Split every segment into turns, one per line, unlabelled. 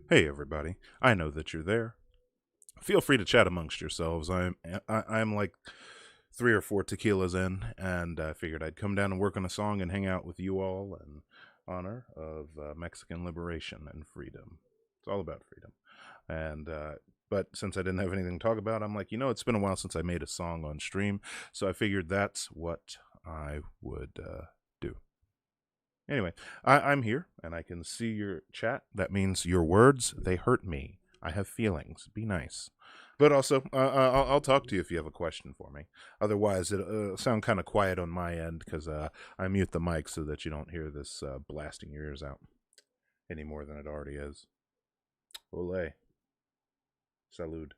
Hey, everybody. I know that you're there. Feel free to chat amongst yourselves. I'm like 3 or 4 tequilas in, and I figured I'd come down and work on a song and hang out with you all in honor of Mexican liberation and freedom. It's all about freedom. And but since I didn't have anything to talk about, I'm like, it's been a while since I made a song on stream, so I figured that's what I would do. Anyway, I'm here and I can see your chat. That means your words, they hurt me. I have feelings. Be nice. But also, I'll talk to you if you have a question for me. Otherwise, it'll sound kind of quiet on my end because I mute the mic so that you don't hear this blasting your ears out any more than it already is. Ole. Salud.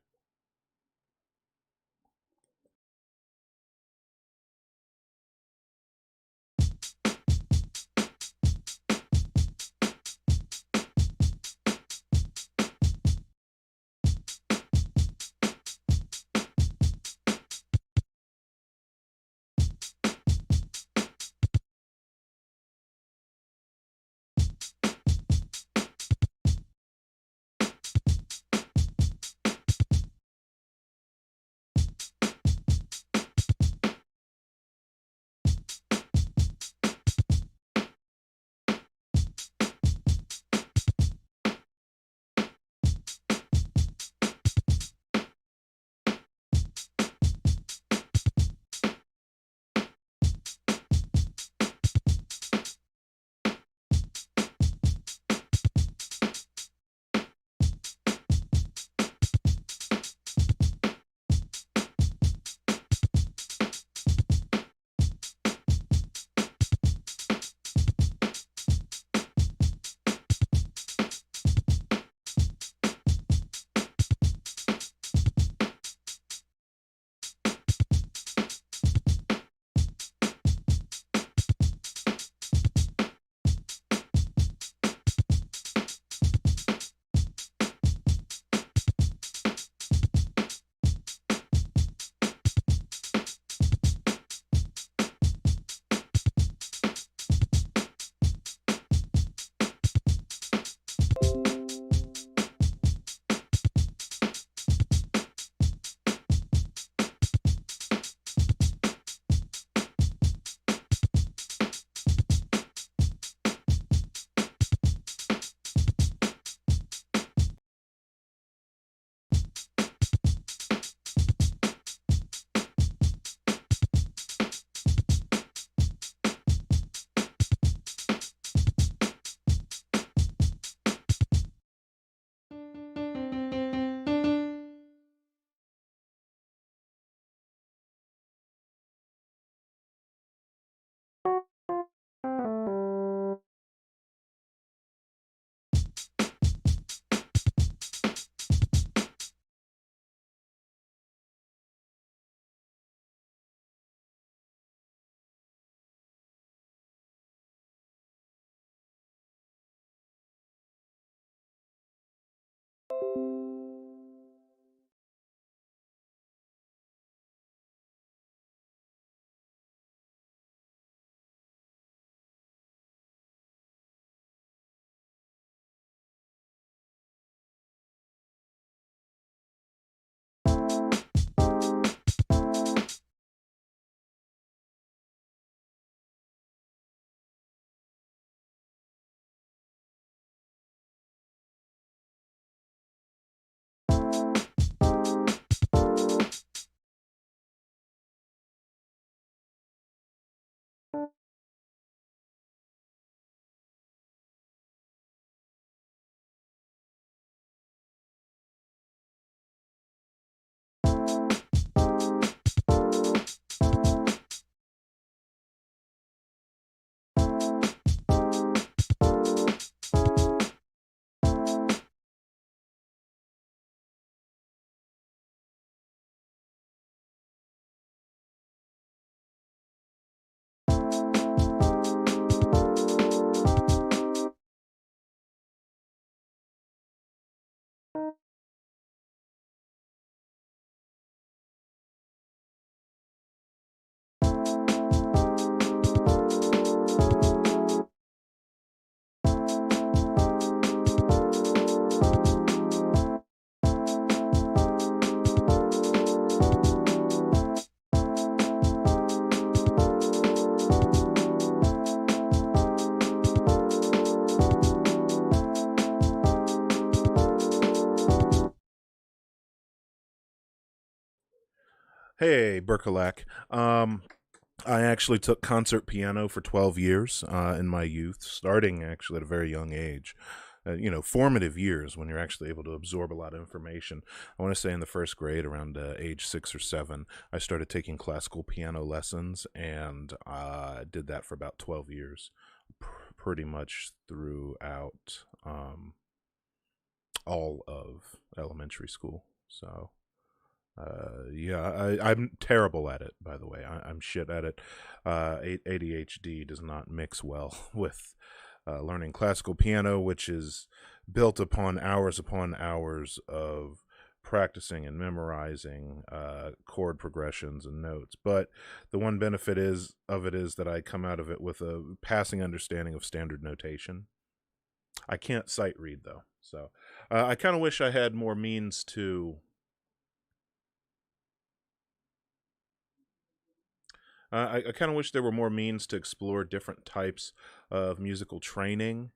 Hey, Berkelak. I actually took concert piano for 12 years in my youth, starting actually at a very young age. Formative years when you're actually able to absorb a lot of information. I want to say in the first grade, around age 6 or 7, I started taking classical piano lessons, and I did that for about 12 years, pretty much throughout all of elementary school. So yeah, I'm terrible at it, by the way. I'm shit at it. ADHD does not mix well with learning classical piano, which is built upon hours of practicing and memorizing chord progressions and notes. But the one benefit is that I come out of it with a passing understanding of standard notation. I can't sight read though, so I kind of wish I had more means to. I kind of wish there were more means to explore different types of musical training,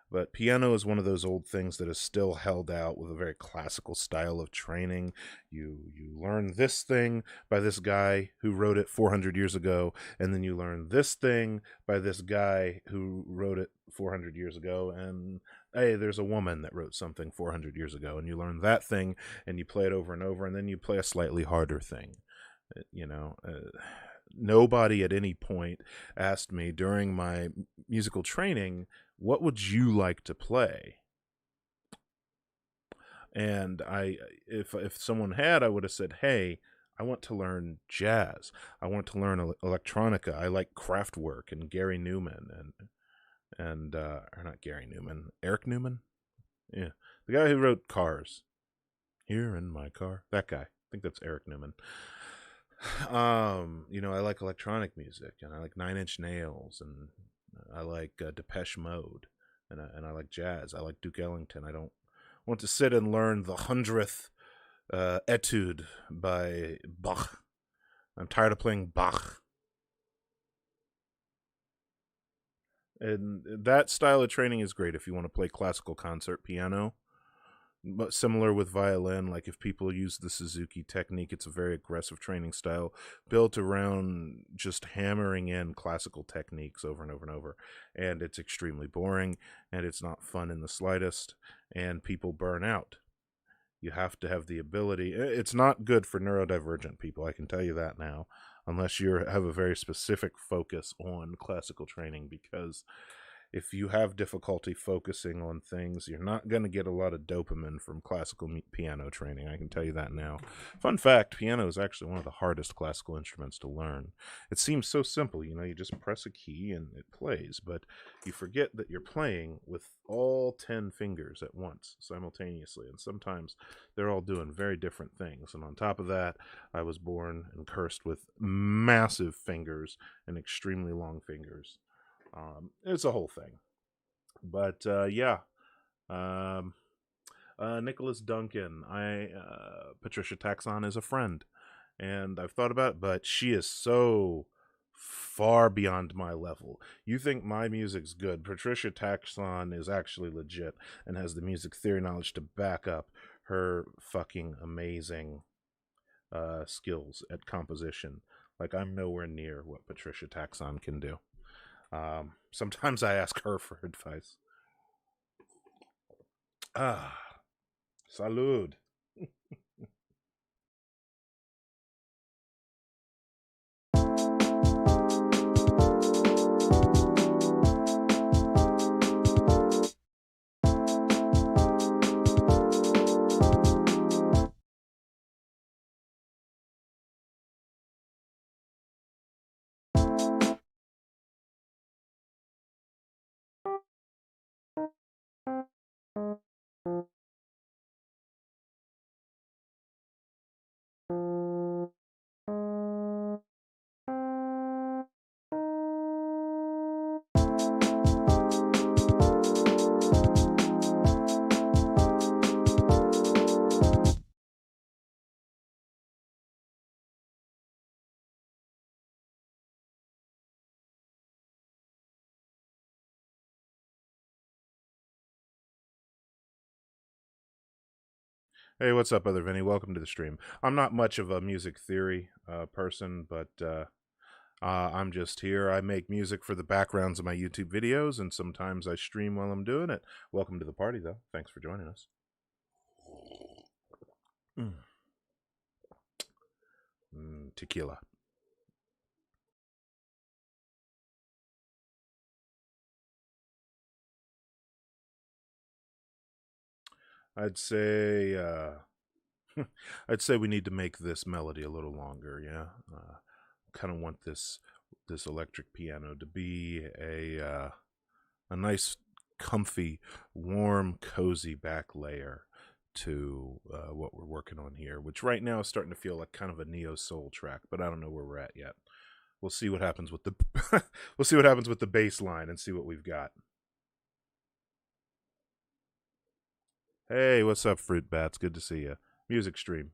but piano is one of those old things that is still held out with a very classical style of training. You learn this thing by this guy who wrote it 400 years ago, and then you learn this thing by this guy who wrote it 400 years ago, and hey, there's a woman that wrote something 400 years ago, and you learn that thing, and you play it over and over, and then you play a slightly harder thing. You know. Nobody at any point asked me during my musical training, what would you like to play? And if someone had, I would have said, hey, I want to learn jazz. I want to learn electronica. I like Kraftwerk and Gary Newman and or not Gary Newman, Eric Newman. Yeah, the guy who wrote Cars. Here in my car. That guy. I think that's Eric Newman. I like electronic music, and I like Nine Inch Nails, and I like Depeche Mode, and I like jazz. I like Duke Ellington. I don't want to sit and learn the 100th etude by Bach. I'm tired of playing Bach. And that style of training is great if you want to play classical concert piano. But similar with violin, like if people use the Suzuki technique, it's a very aggressive training style built around just hammering in classical techniques over and over and over. And it's extremely boring, and it's not fun in the slightest, and people burn out. You have to have the ability. It's not good for neurodivergent people, I can tell you that now, unless you have a very specific focus on classical training, because if you have difficulty focusing on things, you're not going to get a lot of dopamine from classical piano training. I can tell you that now. Fun fact, piano is actually one of the hardest classical instruments to learn. It seems so simple, you just press a key and it plays, but you forget that you're playing with all 10 fingers at once simultaneously, and sometimes they're all doing very different things. And on top of that, I was born and cursed with massive fingers and extremely long fingers. It's a whole thing. But yeah. Um, Nicholas Duncan. Patricia Taxon is a friend, and I've thought about it, but she is so far beyond my level. You think my music's good? Patricia Taxon is actually legit and has the music theory knowledge to back up her fucking amazing skills at composition. Like, I'm nowhere near what Patricia Taxon can do. Sometimes I ask her for advice. Salud. Hey, what's up, other Vinny? Welcome to the stream. I'm not much of a music theory person, but I'm just here. I make music for the backgrounds of my YouTube videos, and sometimes I stream while I'm doing it. Welcome to the party, though. Thanks for joining us. Tequila. I'd say I'd say we need to make this melody a little longer. Yeah, kind of want this electric piano to be a nice, comfy, warm, cozy back layer to what we're working on here, which right now is starting to feel like kind of a neo soul track, but I don't know where we're at yet. We'll see what happens with the we'll see what happens with the bass line and see what we've got. Hey, what's up, Fruit Bats? Good to see you. Music stream.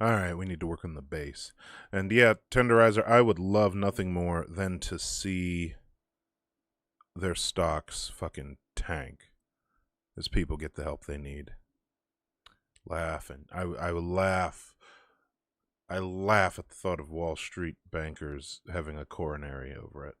All right, we need to work on the bass. And yeah, Tenderizer, I would love nothing more than to see their stocks fucking tank as people get the help they need. Laughing. I would laugh. I laugh at the thought of Wall Street bankers having a coronary over it.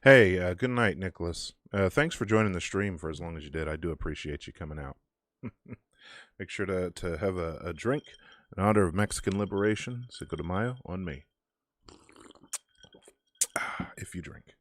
Hey, good night, Nicholas. Thanks for joining the stream for as long as you did. I do appreciate you coming out. Make sure to have a drink in honor of Mexican liberation. Cinco de Mayo on me. If you drink.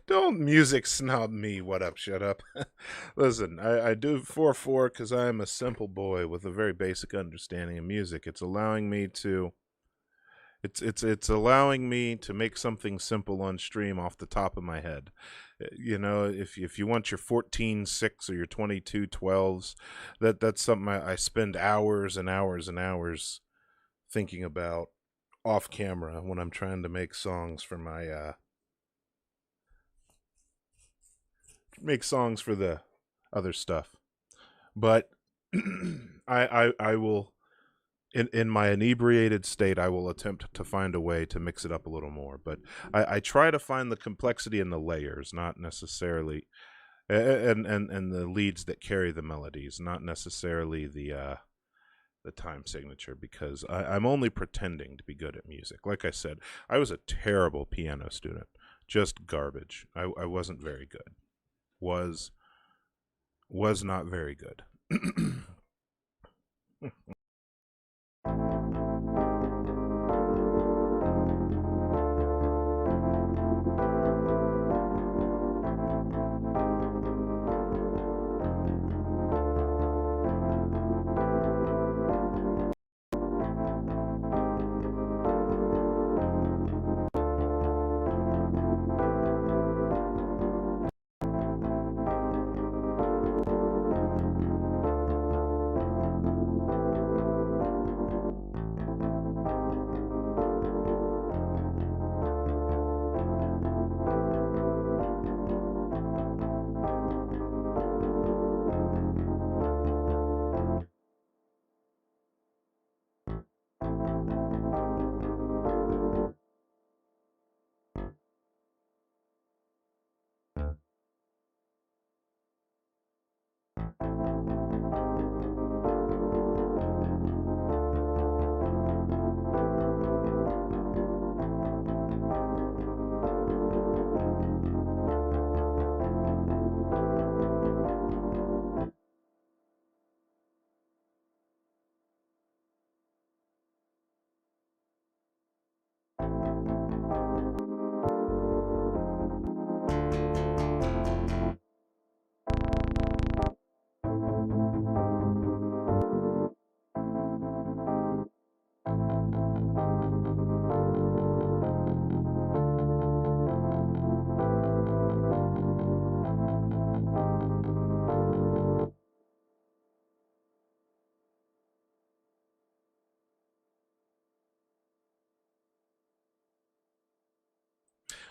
Don't music snob me. What up? Shut up. Listen, I do 4/4 because I am a simple boy with a very basic understanding of music. It's allowing me to make something simple on stream off the top of my head. You know, if you want your 14/6 or your 22/12s, that's something I spend hours and hours and hours thinking about off camera when I'm trying to make songs for my make songs for the other stuff. But I will in my inebriated state, I will attempt to find a way to mix it up a little more. But I try to find the complexity in the layers, not necessarily, and the leads that carry the melodies, not necessarily the time signature, because I'm only pretending to be good at music. Like I said, I was a terrible piano student, just garbage. I wasn't very good. Was not very good.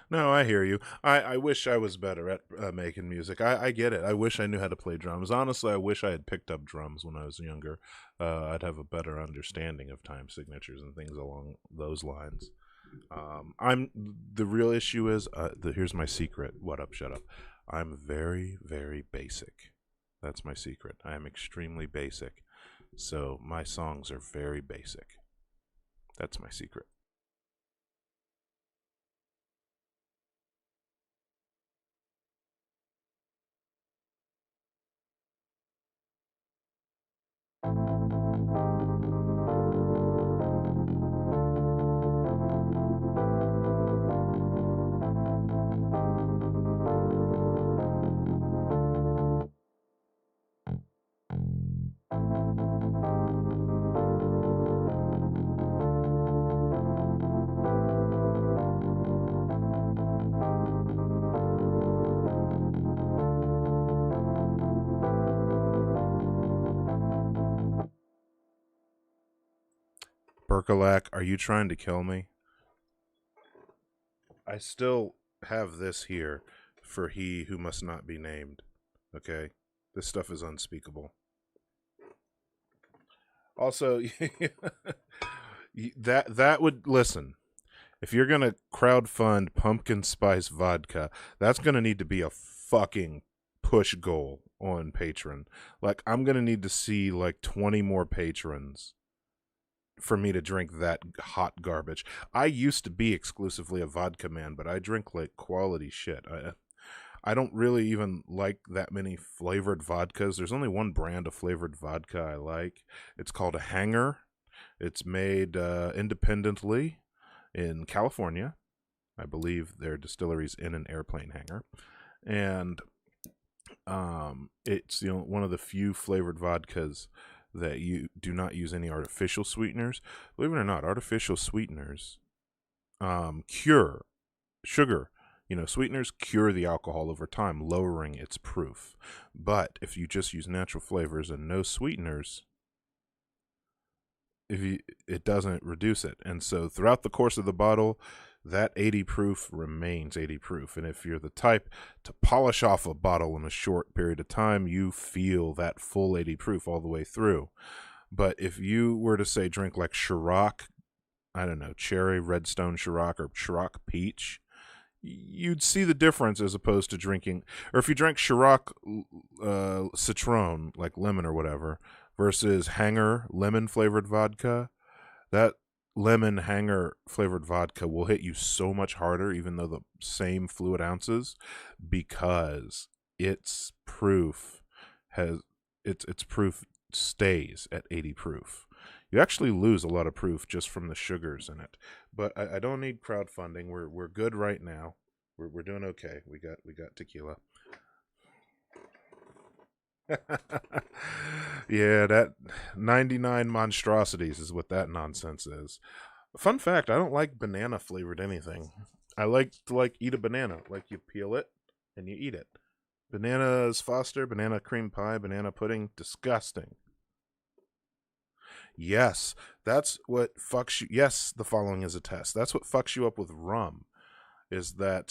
No, I hear you. I wish I was better at making music. I get it. I wish I knew how to play drums. Honestly, I wish I had picked up drums when I was younger. I'd have a better understanding of time signatures and things along those lines. I'm the real issue is here's my secret. What up? Shut up. I'm very very basic. That's my secret. I am extremely basic. So my songs are very basic. That's my secret. Berkelak, are you trying to kill me? I still have this here for he who must not be named. Okay? This stuff is unspeakable. Also, that would listen. If you're gonna crowdfund pumpkin spice vodka, that's gonna need to be a fucking push goal on Patreon. Like I'm gonna need to see like 20 more patrons for me to drink that hot garbage. I used to be exclusively a vodka man, but I drink like quality shit. I don't really even like that many flavored vodkas. There's only one brand of flavored vodka I like. It's called a Hanger. It's made independently in California. I believe their distillery's in an airplane hangar. And it's one of the few flavored vodkas that you do not use any artificial sweeteners. Believe it or not, artificial sweeteners cure sugar. Sweeteners cure the alcohol over time, lowering its proof. But if you just use natural flavors and no sweeteners, it doesn't reduce it. And so throughout the course of the bottle, that 80 proof remains 80 proof. And if you're the type to polish off a bottle in a short period of time, you feel that full 80 proof all the way through. But if you were to say drink like Ciroc, I don't know, cherry, Redstone Ciroc, or Ciroc Peach, you'd see the difference as opposed to drinking, or if you drank Ciroc Citron, like lemon or whatever, versus Hanger lemon flavored vodka, that lemon Hanger flavored vodka will hit you so much harder, even though the same fluid ounces, because its proof stays at 80 proof. You actually lose a lot of proof just from the sugars in it. But I don't need crowdfunding. We're good right now. We're doing okay. We got tequila. Yeah, that 99 monstrosities is what that nonsense is. Fun fact, I don't like banana flavored anything. I like to eat a banana. Like you peel it and you eat it. Bananas Foster, banana cream pie, banana pudding, disgusting. Yes, that's what fucks you. Yes, the following is a test. That's what fucks you up with rum, is that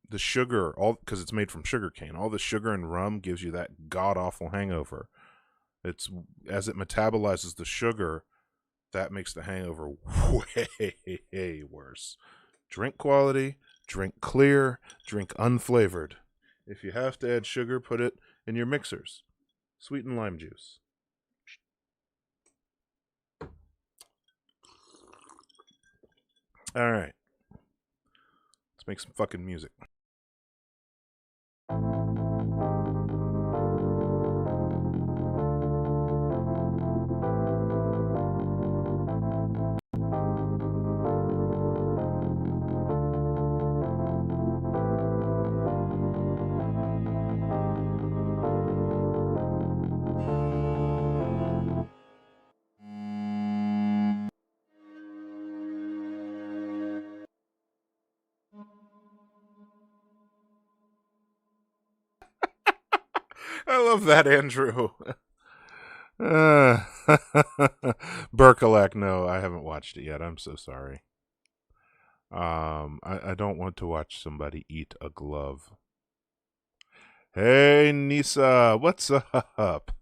the sugar, all because it's made from sugar cane. All the sugar in rum gives you that god awful hangover. It's as it metabolizes the sugar, that makes the hangover way worse. Drink quality, drink clear, drink unflavored. If you have to add sugar, put it in your mixers. Sweeten lime juice. All right. Let's make some fucking music. I love that, Andrew. Berkelak, no, I haven't watched it yet. I'm so sorry. I don't want to watch somebody eat a glove. Hey, Nisa, what's up?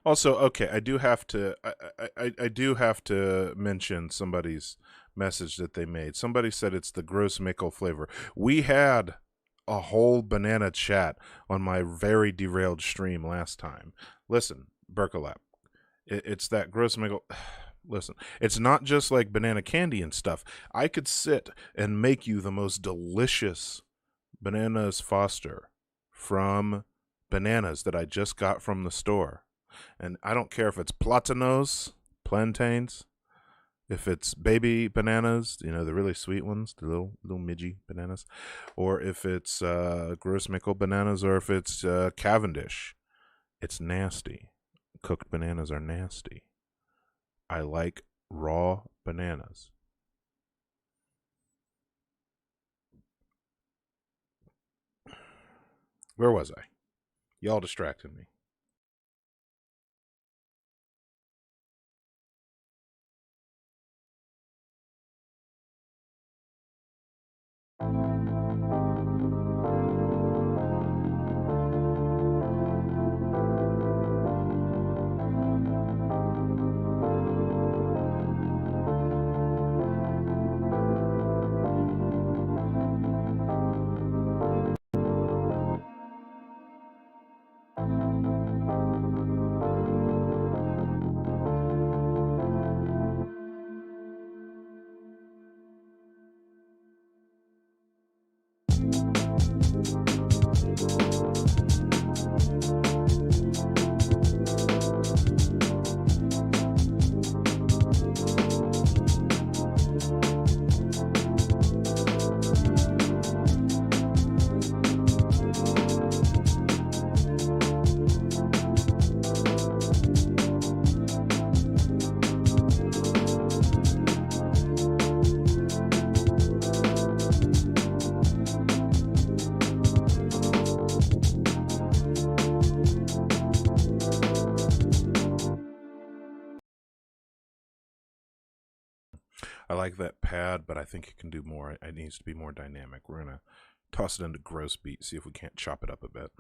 Also, okay, I do have to. I do have to mention somebody's message that they made. Somebody said it's the gross Mickle flavor. We had a whole banana chat on my very derailed stream last time. Listen, Berkolap, it's that gross Mickle. Listen, it's not just like banana candy and stuff. I could sit and make you the most delicious bananas Foster from bananas that I just got from the store. And I don't care if it's platanos, plantains, if it's baby bananas, you know, the really sweet ones, the little midgy bananas, or if it's gross Mickle bananas, or if it's Cavendish. It's nasty. Cooked bananas are nasty. I like raw bananas. Where was I? Y'all distracted me. I like that pad, but I think it can do more. It needs to be more dynamic. We're going to toss it into gross beat, see if we can't chop it up a bit.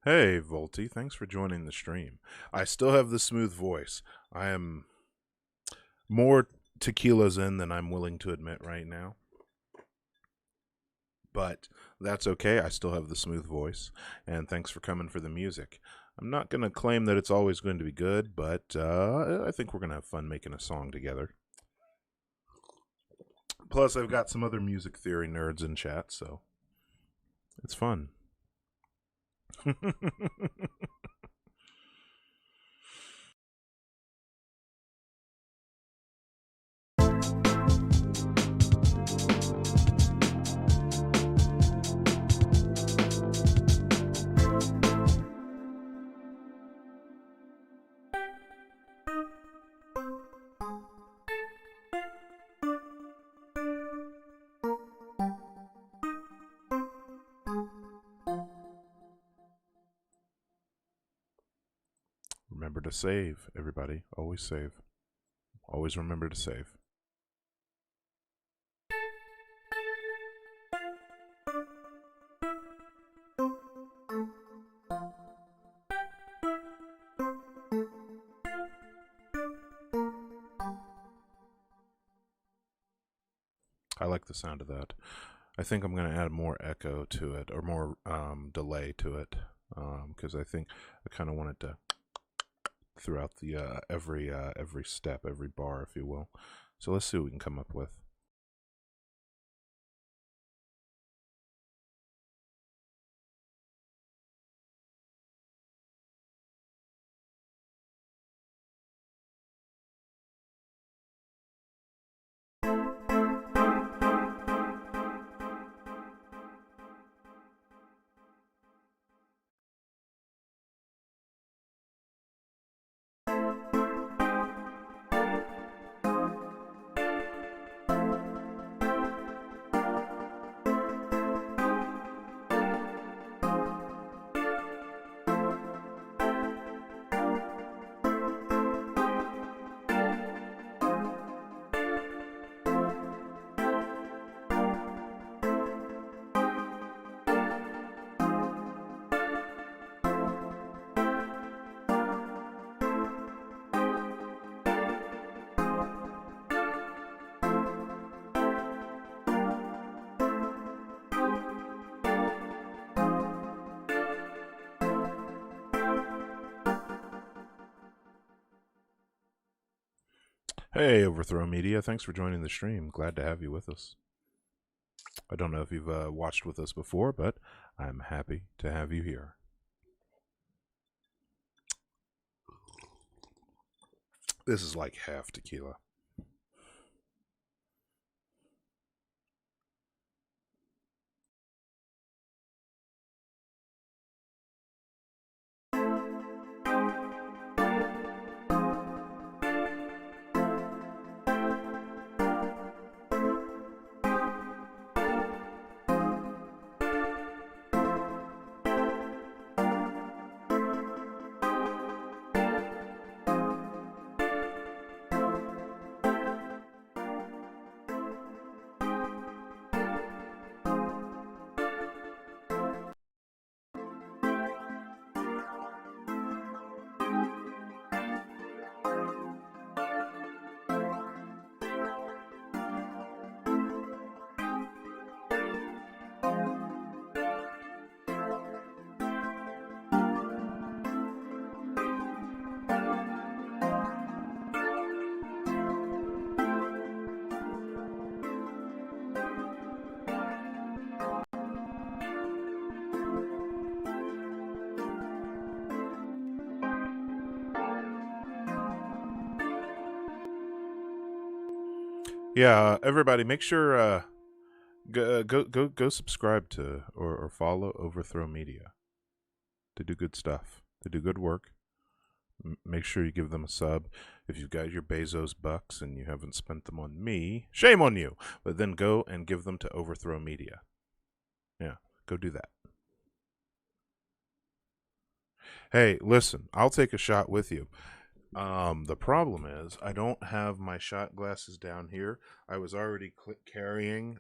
Hey, Volty, thanks for joining the stream. I still have the smooth voice. I am more tequilas in than I'm willing to admit right now. But that's okay. I still have the smooth voice. And thanks for coming for the music. I'm not going to claim that it's always going to be good, but I think we're going to have fun making a song together. Plus, I've got some other music theory nerds in chat, so it's fun. Remember to save, everybody. Always save. Always remember to save. I like the sound of that. I think I'm going to add more echo to it, or more delay to it, because I think I kind of want it to throughout the every step, every bar, if you will. So let's see what we can come up with. Hey, Overthrow Media, thanks for joining the stream. Glad to have you with us. I don't know if you've watched with us before, but I'm happy to have you here. This is like half tequila. Yeah, everybody, make sure go subscribe to or follow Overthrow Media. They do good stuff. They do good work. Make sure you give them a sub. If you've got your Bezos bucks and you haven't spent them on me, shame on you. But then go and give them to Overthrow Media. Yeah, go do that. Hey, listen, I'll take a shot with you. The problem is I don't have my shot glasses down here. I was already carrying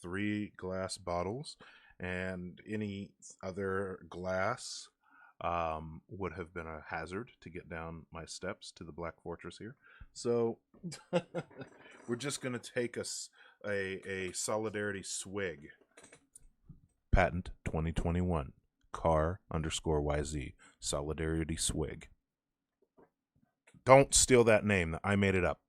3 glass bottles, and any other glass would have been a hazard to get down my steps to the Black Fortress here. So we're just going to take a solidarity swig. Patent 2021. Car_YZ. Solidarity swig. Don't steal that name. I made it up.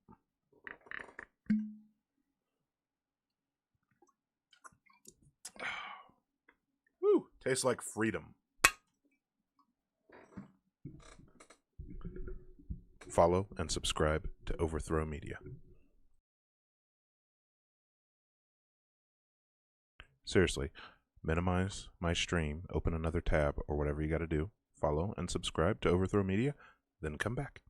Woo! Tastes like freedom. Follow and subscribe to Overthrow Media. Seriously, minimize my stream, open another tab, or whatever you got to do. Follow and subscribe to Overthrow Media, then come back.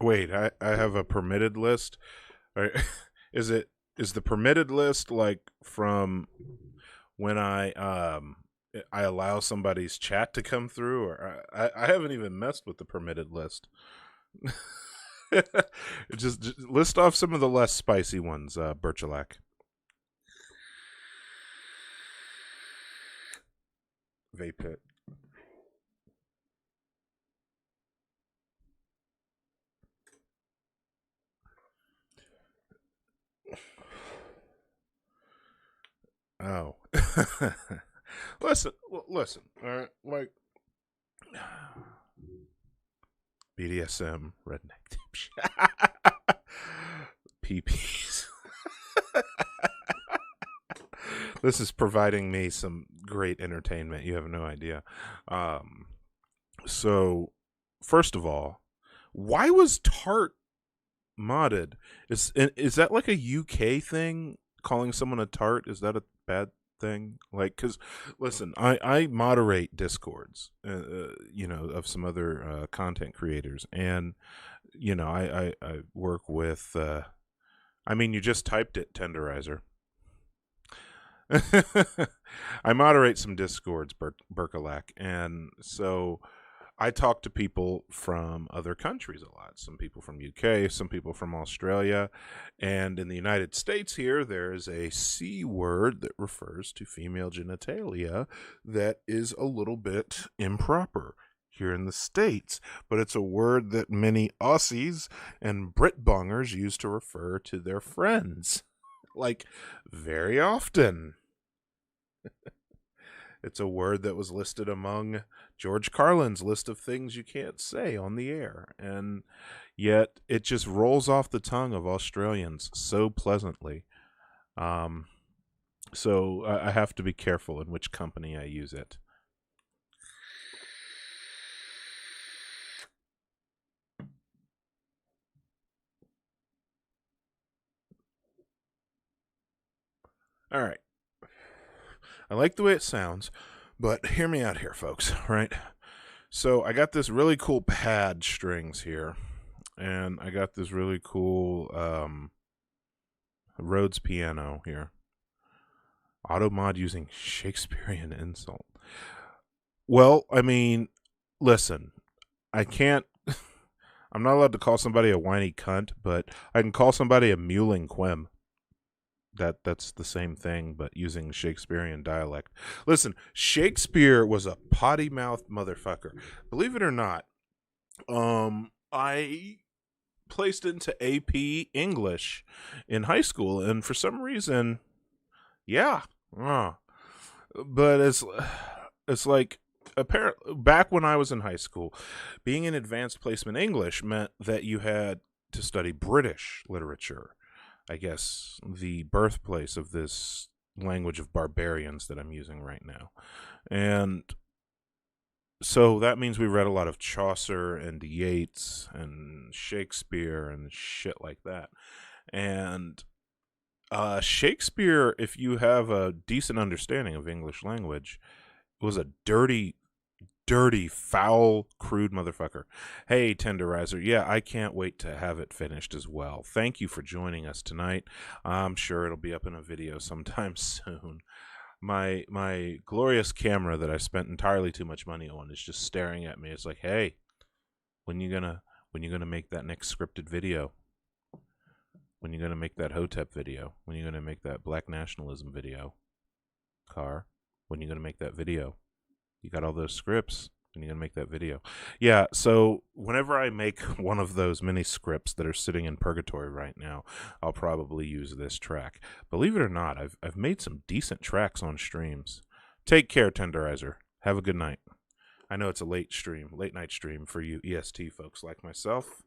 Wait, I have a permitted list. Is the permitted list like from when I allow somebody's chat to come through, or I haven't even messed with the permitted list. just list off some of the less spicy ones, Birchalac. Vape it. Oh. listen. All right, like BDSM, redneck dipshit. PPs. This is providing me some great entertainment. You have no idea. So, first of all, why was Tart modded? Is that like a UK thing? Calling someone a tart, is that a bad thing? Like, because listen, I moderate discords, of some other content creators, and I work with. I mean, you just typed it, Tenderizer. I moderate some discords, Birkalac, and so I talk to people from other countries a lot. Some people from UK, some people from Australia, and in the United States here, there is a C word that refers to female genitalia that is a little bit improper here in the States, but it's a word that many Aussies and Brit-bongers use to refer to their friends, like very often. It's a word that was listed among George Carlin's list of things you can't say on the air, and yet it just rolls off the tongue of Australians so pleasantly. So I have to be careful in which company I use it. All right. I like the way it sounds, but hear me out here, folks, right? So I got this really cool pad strings here, and I got this really cool Rhodes piano here. Auto mod using Shakespearean insult. Well, I mean, listen, I can't, I'm not allowed to call somebody a whiny cunt, but I can call somebody a mewling quim. That's the same thing, but using Shakespearean dialect. Listen, Shakespeare was a potty-mouthed motherfucker. Believe it or not, I placed into AP English in high school, and for some reason, yeah, but it's like back when I was in high school, being in advanced placement English meant that you had to study British literature. I guess the birthplace of this language of barbarians that I'm using right now. And so that means we read a lot of Chaucer and Yeats and Shakespeare and shit like that. And Shakespeare, if you have a decent understanding of English language, was a dirty, foul, crude motherfucker. Hey, Tenderizer. Yeah, I can't wait to have it finished as well. Thank you for joining us tonight. I'm sure it'll be up in a video sometime soon. My glorious camera that I spent entirely too much money on is just staring at me. It's like, hey, when you gonna make that next scripted video? When you gonna make that Hotep video? When you gonna make that black nationalism video? Car, when you gonna make that video? You got all those scripts, and you're going to make that video. Yeah, so whenever I make one of those mini scripts that are sitting in purgatory right now, I'll probably use this track. Believe it or not, I've made some decent tracks on streams. Take care, Tenderizer. Have a good night. I know it's a late night stream for you EST folks like myself.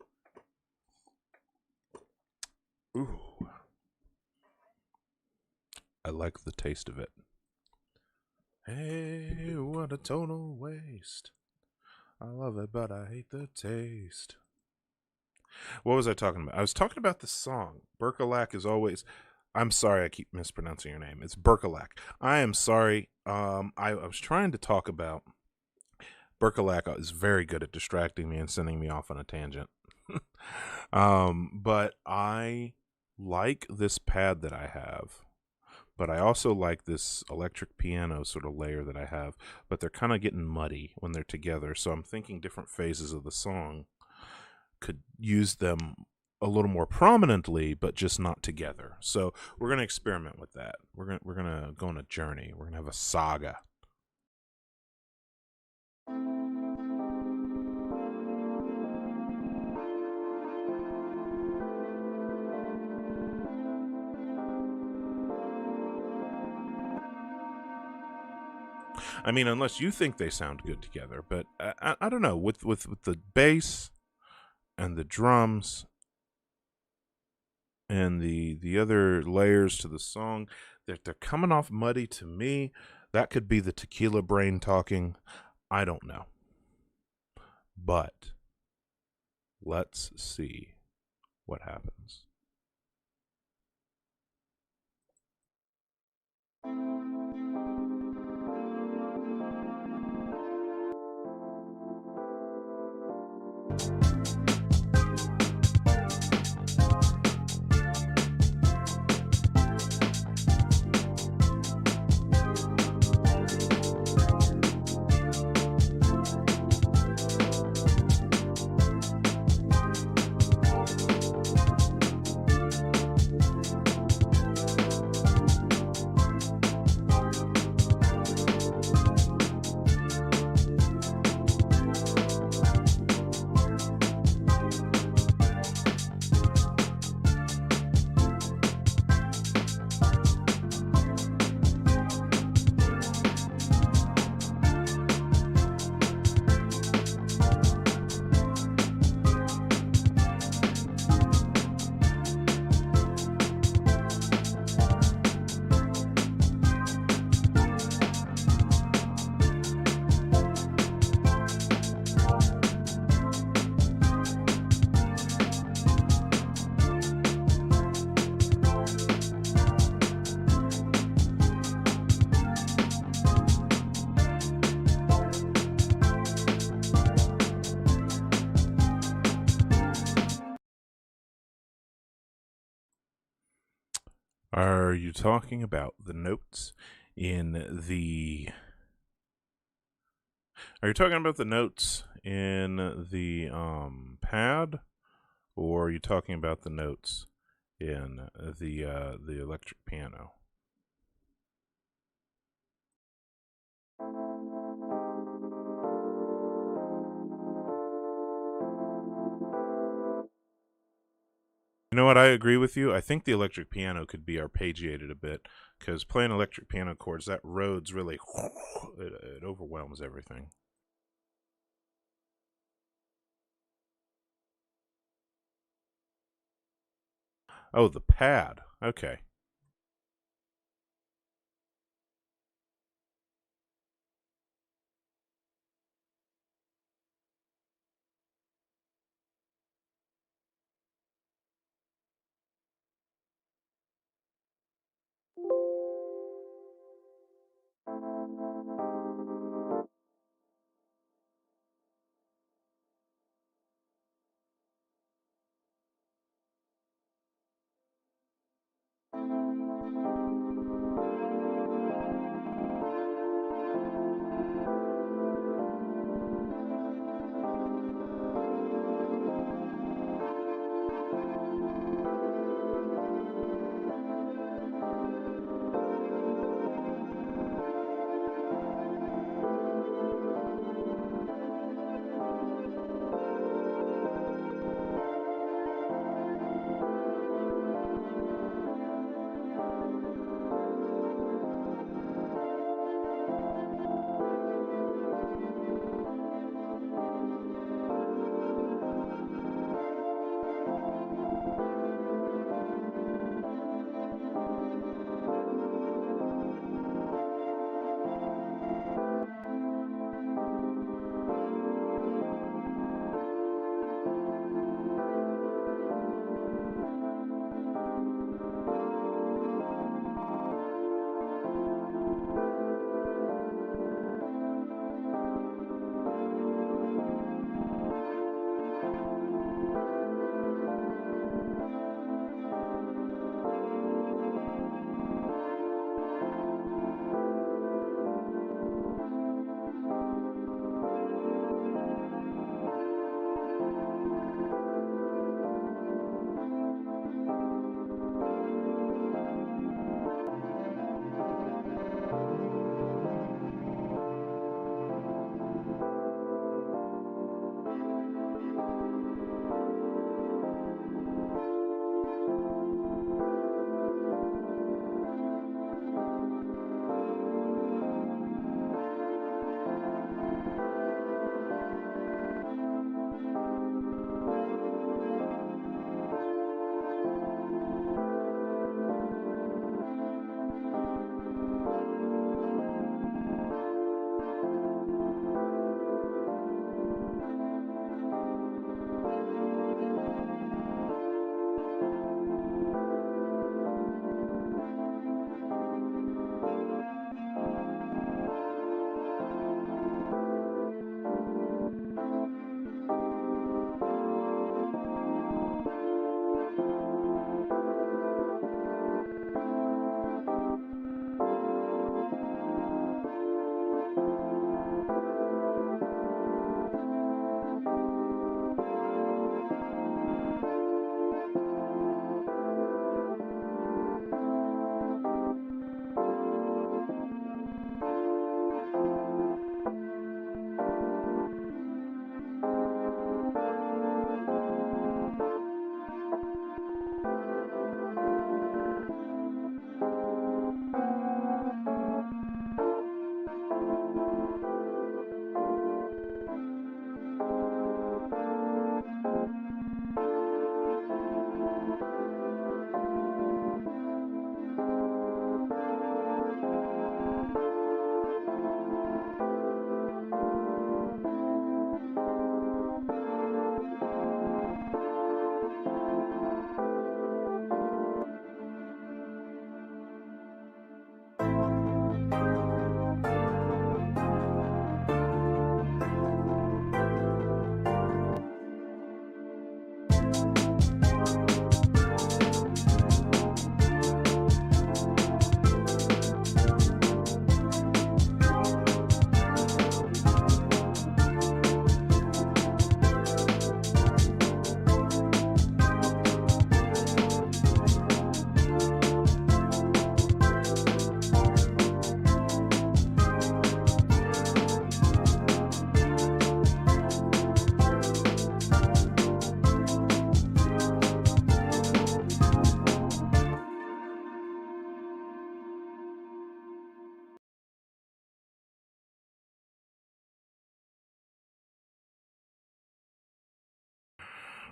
Ooh. I like the taste of it. Hey, what a tonal waste. I love it, but I hate the taste. What was I talking about? I was talking about the song. Berkelak is always... I'm sorry I keep mispronouncing your name. It's Berkelak. I am sorry. I was trying to talk about... Berkelak is very good at distracting me and sending me off on a tangent. But I like this pad that I have. But I also like this electric piano sort of layer that I have, but they're kind of getting muddy when they're together. So I'm thinking different phases of the song could use them a little more prominently, but just not together. So we're going to experiment with that. We're going to go on a journey. We're going to have a saga. I mean, unless you think they sound good together, but I don't know. With the bass and the drums and the other layers to the song, they're coming off muddy to me. That could be the tequila brain talking. I don't know. But let's see what happens. Are you talking about the notes in the Are you talking about the notes in the pad, or are you talking about the notes in the electric piano? You know what? I agree with you. I think the electric piano could be arpeggiated a bit, because playing electric piano chords, that Rhodes really it overwhelms everything. Oh, the pad. Okay.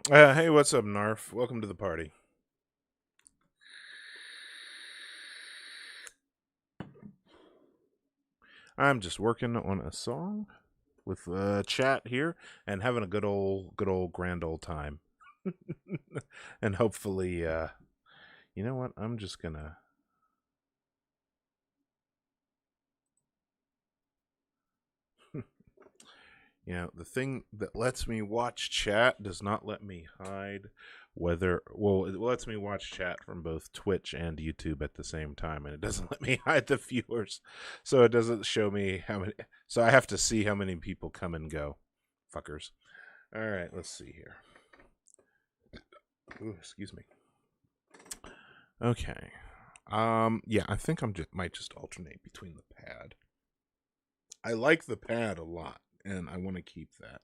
Hey, what's up, Narf? Welcome to the party. I'm just working on a song with chat here and having a good old grand old time. And hopefully, you know what? I'm just gonna. You know, the thing that lets me watch chat does not let me hide whether, well, it lets me watch chat from both Twitch and YouTube at the same time, and it doesn't let me hide the viewers. So it doesn't show me how many, so I have to see how many people come and go. Fuckers. All right, let's see here. Ooh, excuse me. Okay. Yeah, I think might just alternate between the pad. I like the pad a lot, and I want to keep that.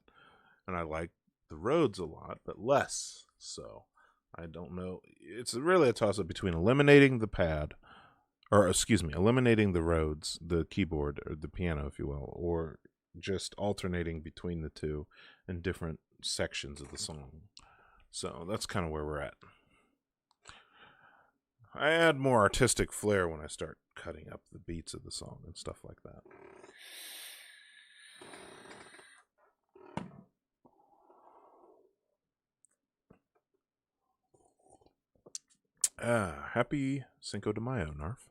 And I like the roads a lot, but less so. I don't know. It's really a toss up between eliminating the pad, or excuse me, eliminating the roads, the keyboard, or the piano, if you will, or just alternating between the two in different sections of the song. So that's kind of where we're at. I add more artistic flair when I start cutting up the beats of the song and stuff like that. Happy Cinco de Mayo, Narf.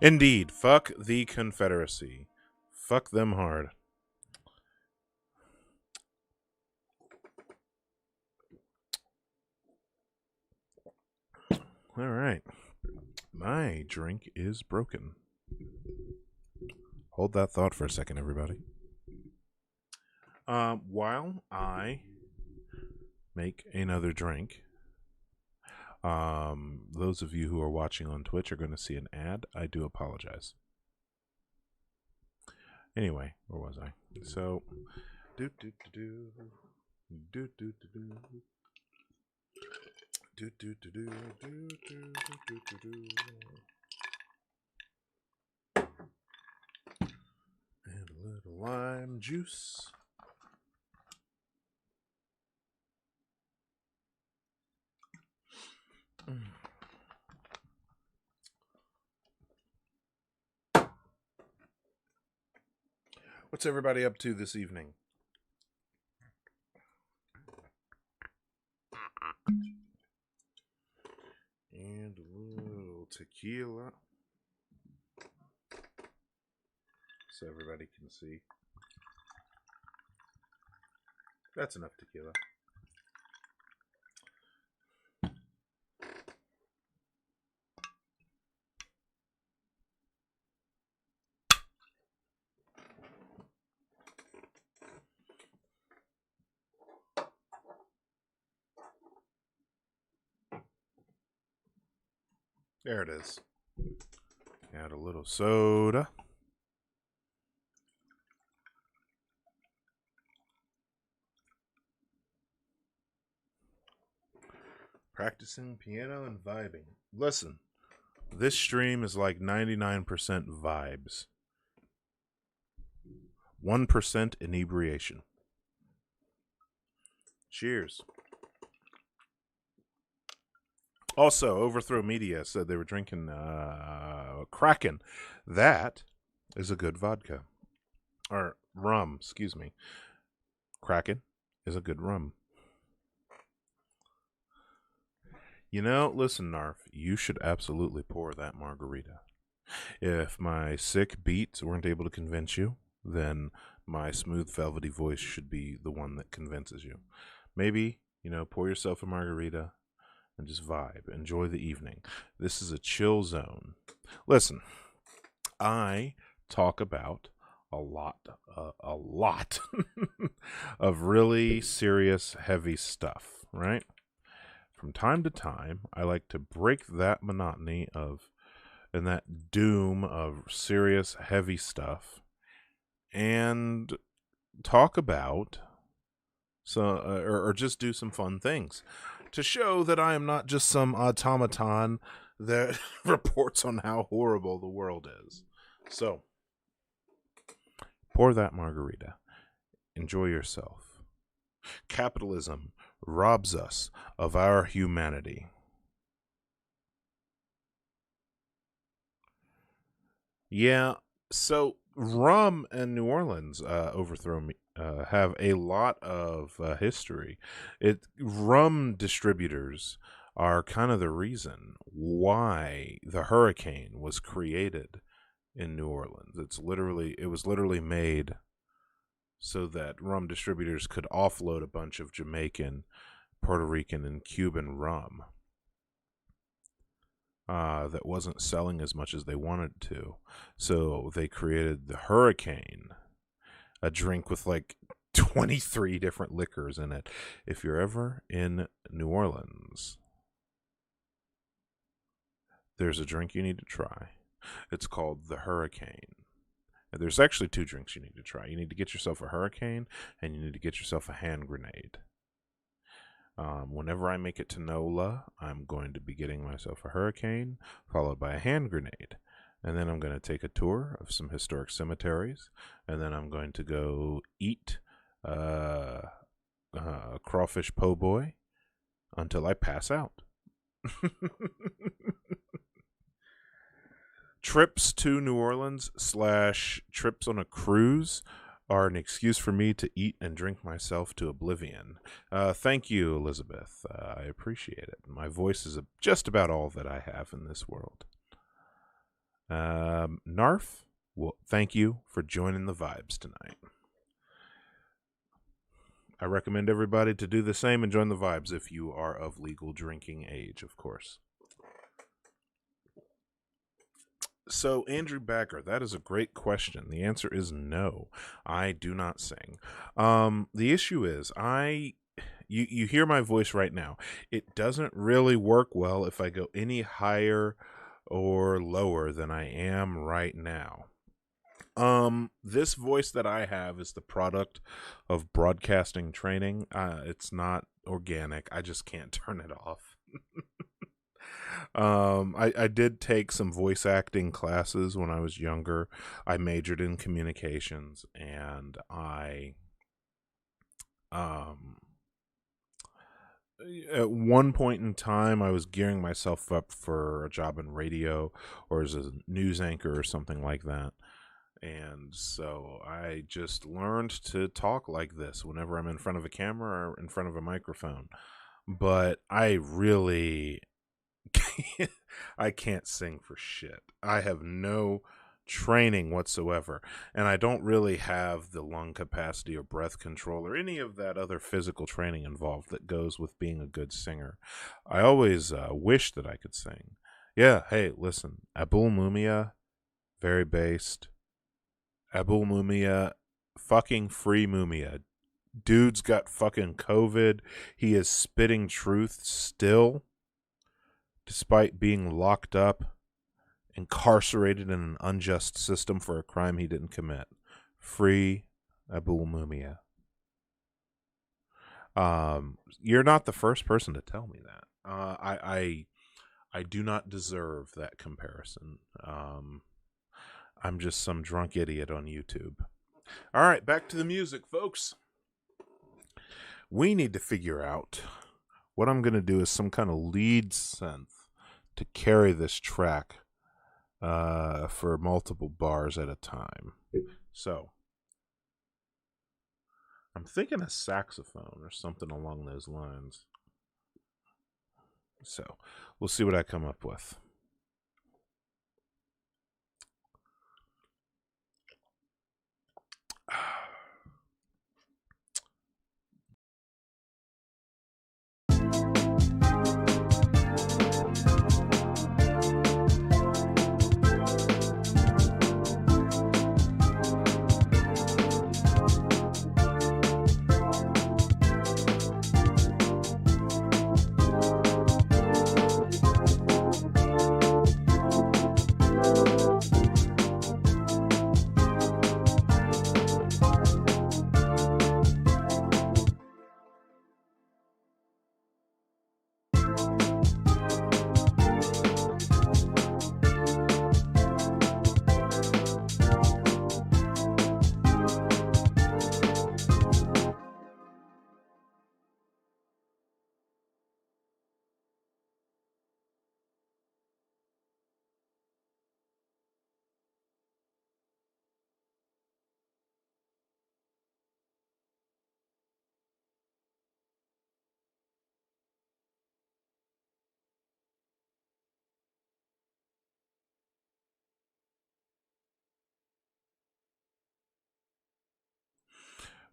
Indeed, fuck the Confederacy. Fuck them hard. All right. My drink is broken. Hold that thought for a second, everybody. While I make another drink, those of you who are watching on Twitch are going to see an ad. I do apologize. Anyway, where was I? So, do do do do do do do do. Do, do, do, do, do, do, do, do, do. And a little lime juice. What's everybody up to this evening? And a little tequila. So everybody can see. That's enough tequila. There it is. Add a little soda. Practicing piano and vibing. Listen, this stream is like 99% vibes. 1% inebriation. Cheers. Also, Overthrow Media said they were drinking Kraken. That is a good vodka. Or rum, excuse me. Kraken is a good rum. You know, listen, Narf, you should absolutely pour that margarita. If my sick beats weren't able to convince you, then my smooth, velvety voice should be the one that convinces you. Maybe, pour yourself a margarita and just vibe. Enjoy the evening. This is a chill zone. Listen, I talk about a lot of really serious, heavy stuff, right? From time to time, I like to break that monotony and that doom of serious, heavy stuff and talk about or just do some fun things to show that I am not just some automaton that reports on how horrible the world is. So, pour that margarita. Enjoy yourself. Capitalism robs us of our humanity. Yeah, so rum and New Orleans overthrow me. Have a lot of history. Rum distributors are kind of the reason why the hurricane was created in New Orleans. It was literally made so that rum distributors could offload a bunch of Jamaican, Puerto Rican, and Cuban rum that wasn't selling as much as they wanted to. So they created the Hurricane, a drink with like 23 different liquors in it. If you're ever in New Orleans, there's a drink you need to try. It's called the Hurricane. And there's actually two drinks you need to try. You need to get yourself a Hurricane, and you need to get yourself a hand grenade. Whenever I make it to NOLA, I'm going to be getting myself a Hurricane, followed by a hand grenade. And then I'm going to take a tour of some historic cemeteries, and then I'm going to go eat crawfish po' boy until I pass out. Trips to New Orleans / trips on a cruise are an excuse for me to eat and drink myself to oblivion. Thank you, Elizabeth. I appreciate it. My voice is just about all that I have in this world. Narf, well, thank you for joining the vibes tonight. I recommend everybody to do the same and join the vibes if you are of legal drinking age, of course. So, Andrew Backer, that is a great question. The answer is no. I do not sing. The issue is, you hear my voice right now. It doesn't really work well if I go any higher or lower than I am right now. This voice that I have is the product of broadcasting training. It's not organic. I just can't turn it off. I did take some voice acting classes when I was younger. I majored in communications, and at one point in time, I was gearing myself up for a job in radio or as a news anchor or something like that. And so I just learned to talk like this whenever I'm in front of a camera or in front of a microphone. But I really I can't sing for shit. I have no training whatsoever, and I don't really have the lung capacity or breath control or any of that other physical training involved that goes with being a good singer. I always wish that I could sing. Yeah, hey, listen, Abul Mumia, very based. Abul Mumia, fucking free Mumia. Dude's got fucking COVID. He is spitting truth still, despite being locked up, incarcerated in an unjust system for a crime he didn't commit. Free Abul Mumia. You're not the first person to tell me that. I do not deserve that comparison. I'm just some drunk idiot on YouTube. All right, back to the music, folks. We need to figure out what I'm going to do is some kind of lead synth to carry this track for multiple bars at a time. So I'm thinking a saxophone or something along those lines. So we'll see what I come up with.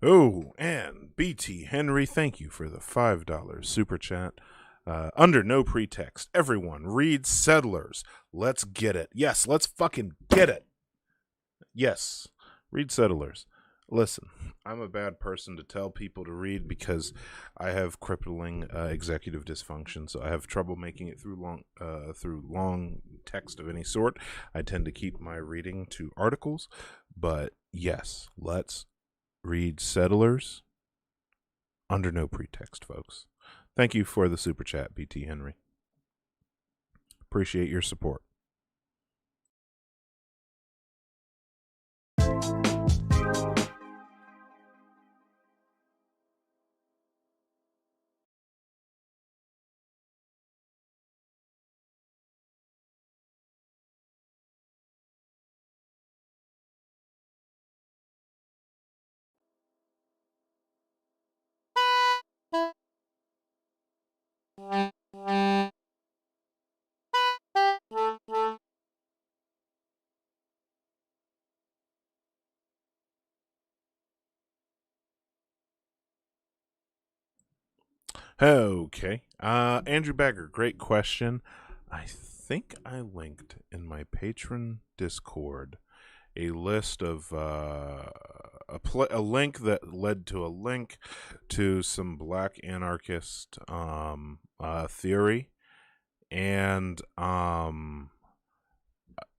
Oh, and BT Henry, thank you for the $5 super chat. Under no pretext, everyone read Settlers. Let's get it. Yes, let's fucking get it. Yes, read Settlers. Listen, I'm a bad person to tell people to read because I have crippling executive dysfunction, so I have trouble making it through long text of any sort. I tend to keep my reading to articles, but yes, let's read Settlers under no pretext, folks. Thank you for the super chat, BT Henry. Appreciate your support. Okay. Andrew Bagger, great question. I think I linked in my patron Discord a list of a link that led to a link to some black anarchist theory, and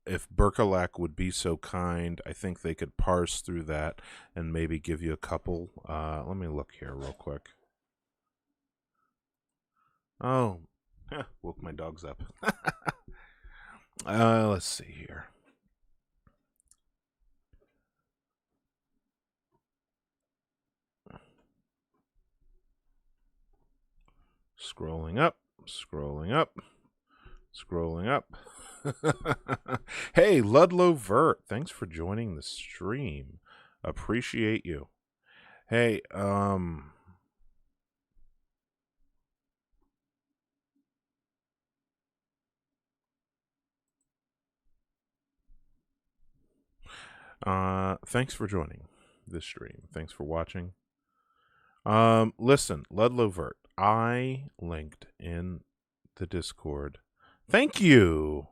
if Berkelak would be so kind, I think they could parse through that and maybe give you a couple. Let me look here real quick. Oh, woke my dogs up. Let's see here. Scrolling up, scrolling up, scrolling up. Hey, Ludlow Vert, thanks for joining the stream. Appreciate you. Hey, thanks for joining this stream. Thanks for watching. Listen, Ludlow Vert, I linked in the Discord. Thank you.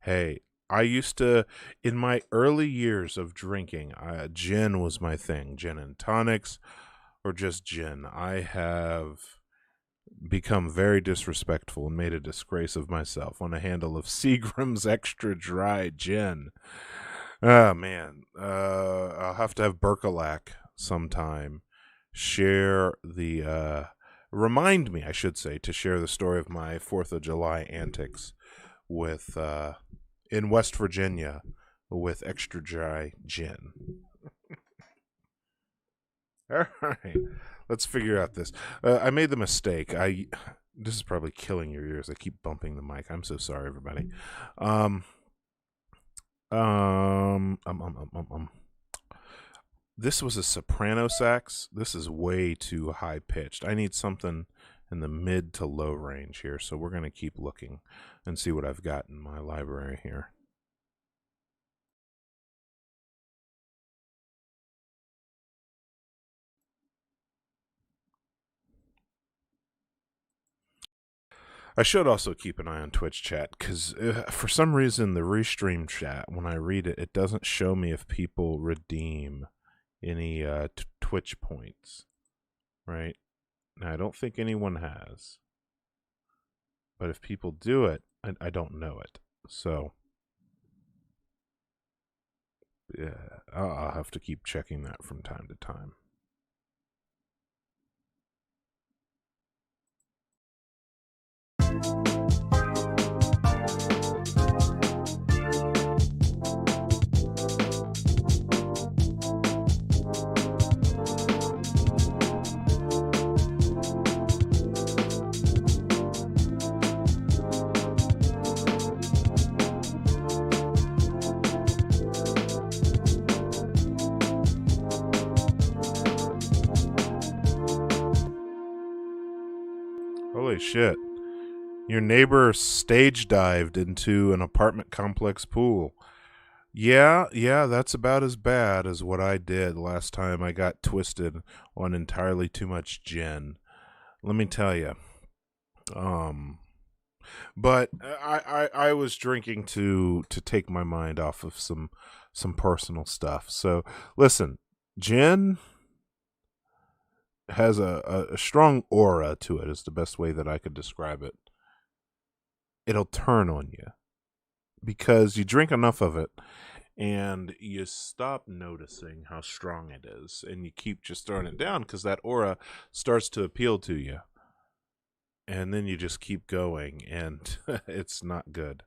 Hey, I used to, in my early years of drinking, gin was my thing. Gin and tonics, or just gin. I have become very disrespectful and made a disgrace of myself on a handle of Seagram's extra dry gin. Oh, man. I'll have to have Berkelak sometime. Share the, remind me, I should say, to share the story of my 4th of July antics with, in West Virginia with extra dry gin. All right, let's figure out this. I made the mistake. This is probably killing your ears. I keep bumping the mic. I'm so sorry, everybody. This was a soprano sax. This is way too high pitched. I need something in the mid to low range here. So we're going to keep looking and see what I've got in my library here. I should also keep an eye on Twitch chat because for some reason the restream chat, when I read it, it doesn't show me if people redeem any Twitch points, right? Now, I don't think anyone has. But if people do it, I don't know it. So, yeah, I'll have to keep checking that from time to time. Holy shit. Your neighbor stage dived into an apartment complex pool. Yeah, that's about as bad as what I did last time I got twisted on entirely too much gin. Let me tell you. But I was drinking to take my mind off of some personal stuff. So listen, gin has a strong aura to it, is the best way that I could describe it. It'll turn on you because you drink enough of it and you stop noticing how strong it is and you keep just throwing it down because that aura starts to appeal to you. And then you just keep going and it's not good.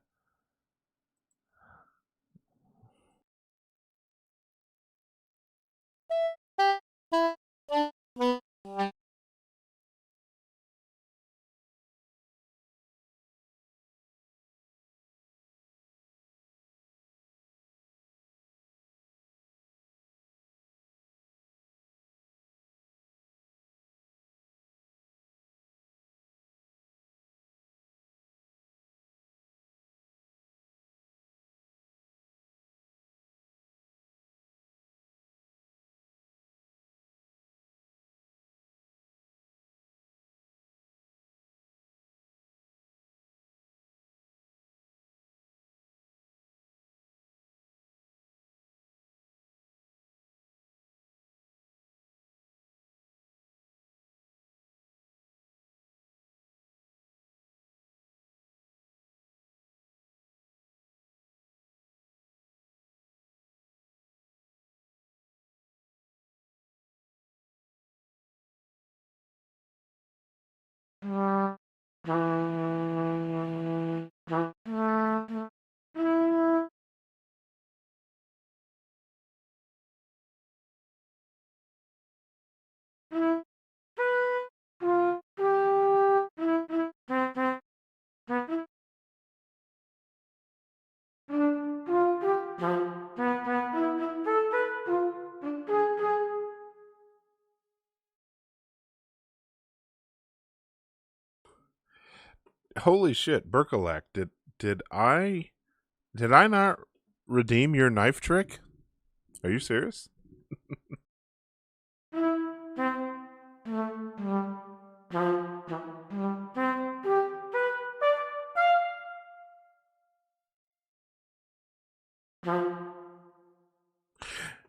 Holy shit, Berkelak, did I not redeem your knife trick? Are you serious?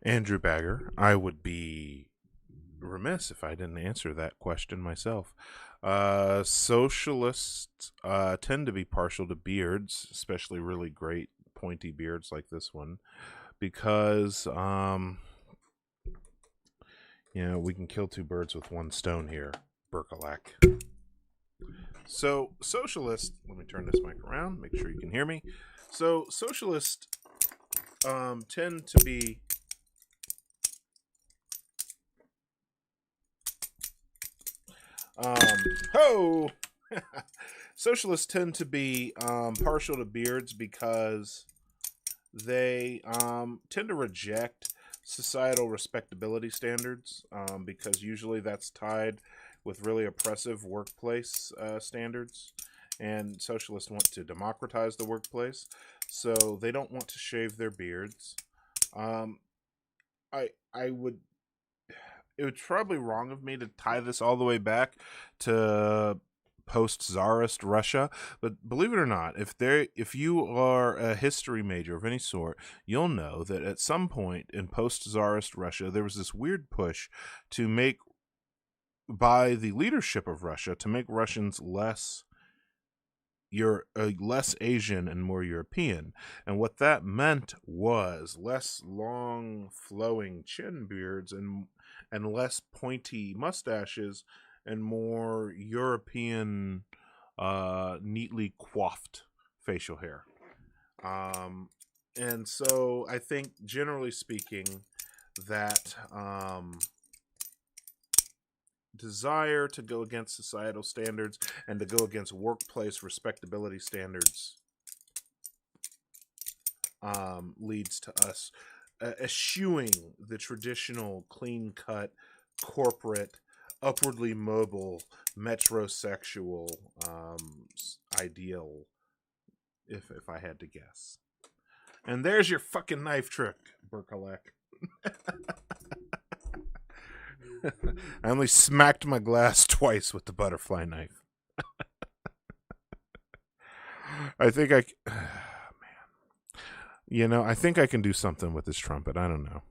Andrew Bagger, I would be remiss if I didn't answer that question myself. Socialists tend to be partial to beards, especially really great pointy beards like this one, because we can kill two birds with one stone here, Berkelak. So socialists, let me turn this mic around, make sure you can hear me. So socialists tend to be socialists tend to be partial to beards because they tend to reject societal respectability standards, because usually that's tied with really oppressive workplace standards. And socialists want to democratize the workplace, so they don't want to shave their beards. Um, I would it was probably wrong of me to tie this all the way back to post Tsarist Russia, but believe it or not, if you are a history major of any sort, you'll know that at some point in post Tsarist Russia there was this weird push to make by the leadership of Russia to make Russians less Asian and more European. And what that meant was less long flowing chin beards and less pointy mustaches and more European neatly coiffed facial hair. And so I think generally speaking that desire to go against societal standards and to go against workplace respectability standards leads to us eschewing the traditional clean-cut, corporate, upwardly mobile, metrosexual ideal, if I had to guess. And there's your fucking knife trick, Berkelek. I only smacked my glass twice with the butterfly knife. I think man. You know, I think I can do something with this trumpet. I don't know.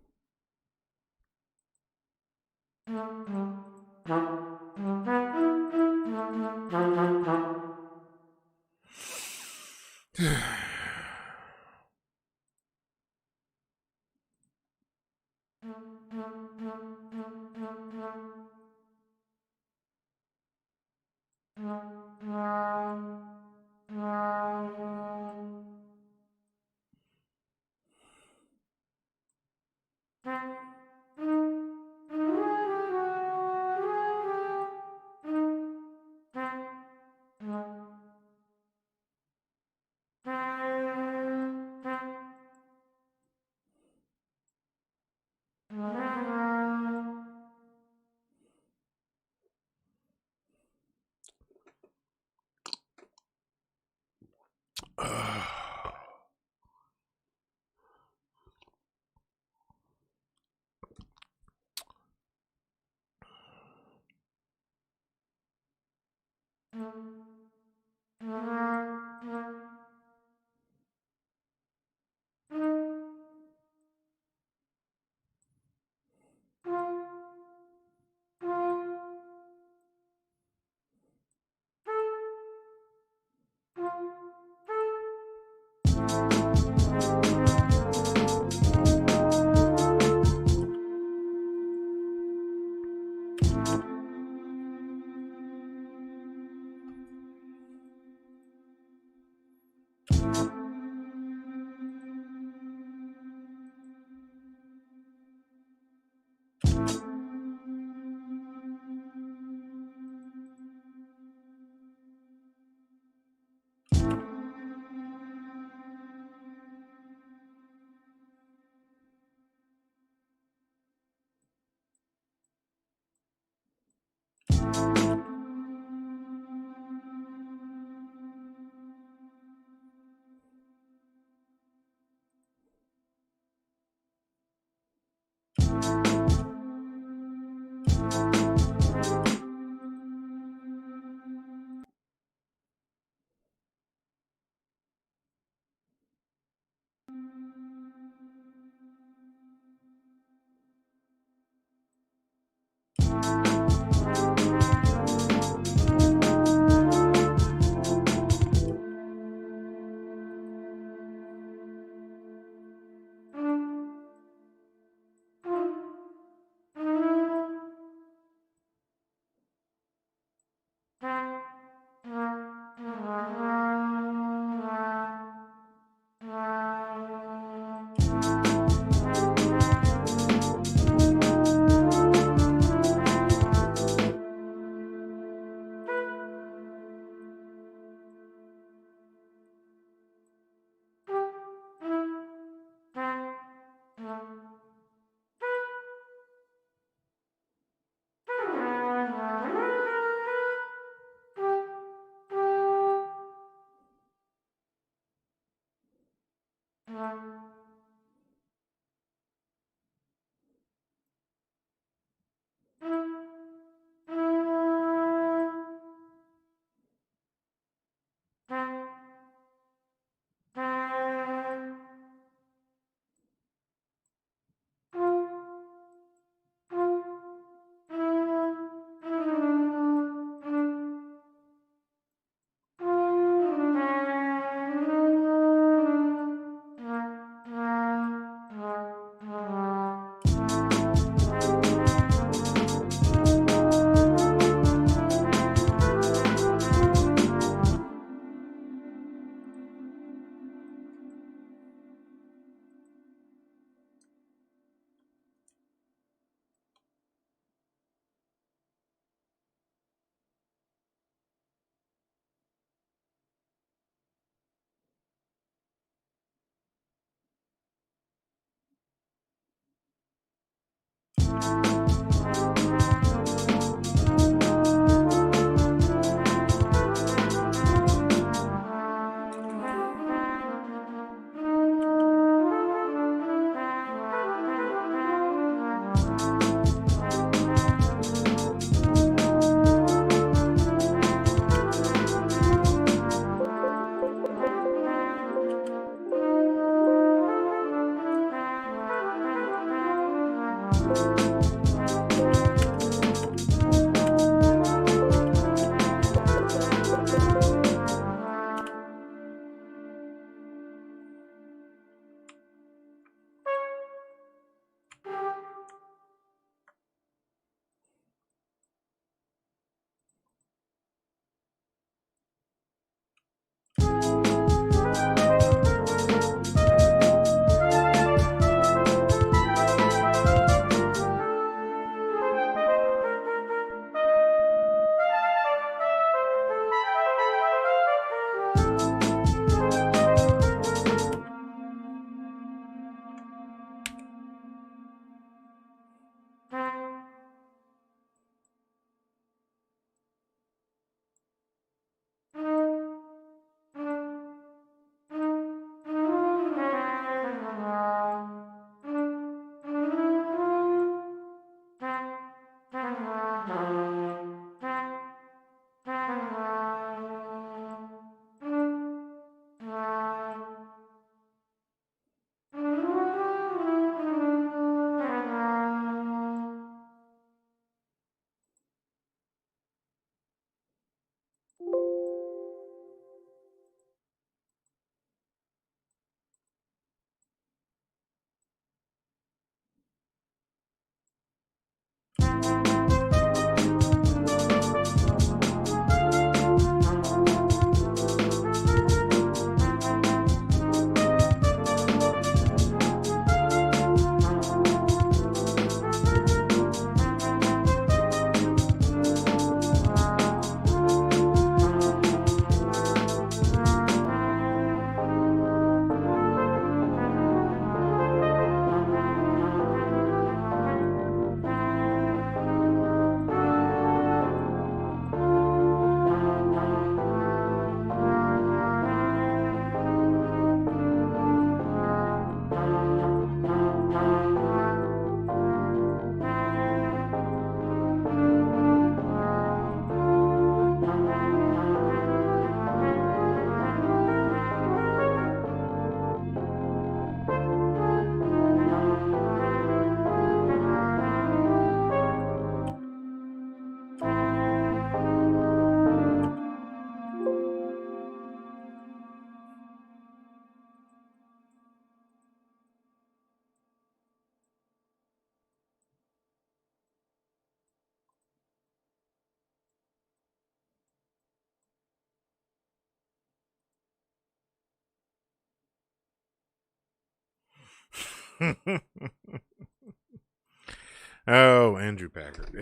Oh, Andrew Packard.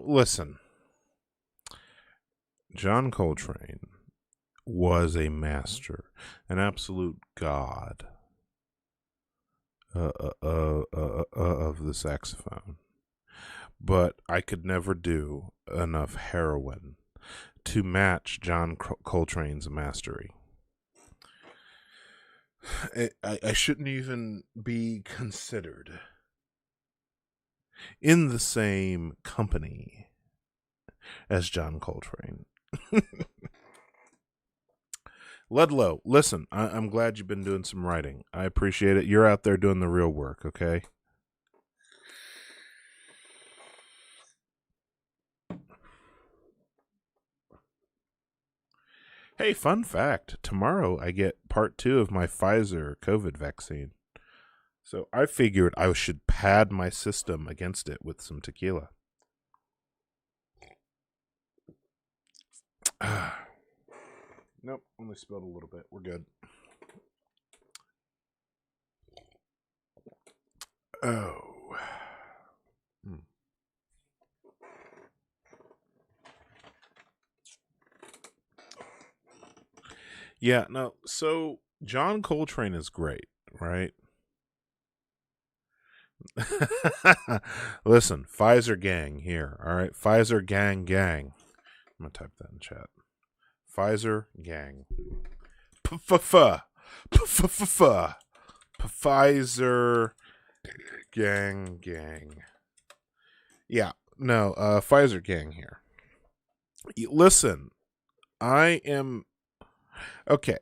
Listen, John Coltrane was a master, an absolute god of the saxophone. But I could never do enough heroin to match John Coltrane's mastery. I shouldn't even be considered in the same company as John Coltrane. Ludlow, listen, I'm glad you've been doing some writing. I appreciate it. You're out there doing the real work, okay? Hey, fun fact. Tomorrow I get part 2 of my Pfizer COVID vaccine. So I figured I should pad my system against it with some tequila. Nope, only spilled a little bit. We're good. Oh. Yeah, no, so John Coltrane is great, right? Listen, Pfizer gang here. All right, Pfizer gang. I'm gonna type that in chat. Pfizer gang. Pfizer gang. Yeah, no, Pfizer gang here. Listen, I am okay.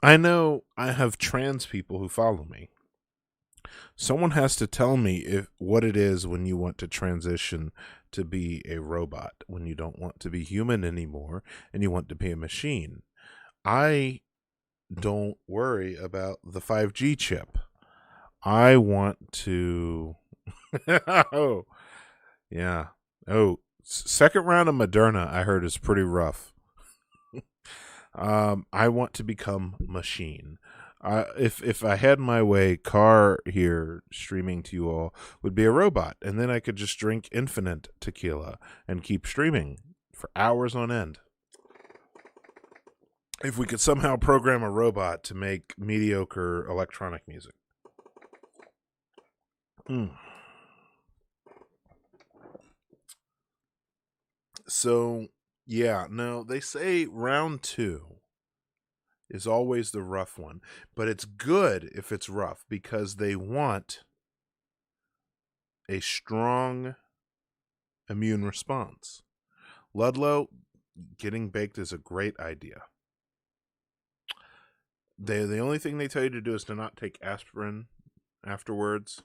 I know I have trans people who follow me. Someone has to tell me what it is when you want to transition to be a robot, when you don't want to be human anymore and you want to be a machine. I don't worry about the 5G chip. I want to oh, yeah. Oh, second round of Moderna I heard is pretty rough. I want to become machine. If I had my way, Car here streaming to you all would be a robot, and then I could just drink infinite tequila and keep streaming for hours on end. If we could somehow program a robot to make mediocre electronic music. So, yeah, no, they say round 2 is always the rough one, but it's good if it's rough because they want a strong immune response. Ludlow, getting baked is a great idea. The only thing they tell you to do is to not take aspirin afterwards.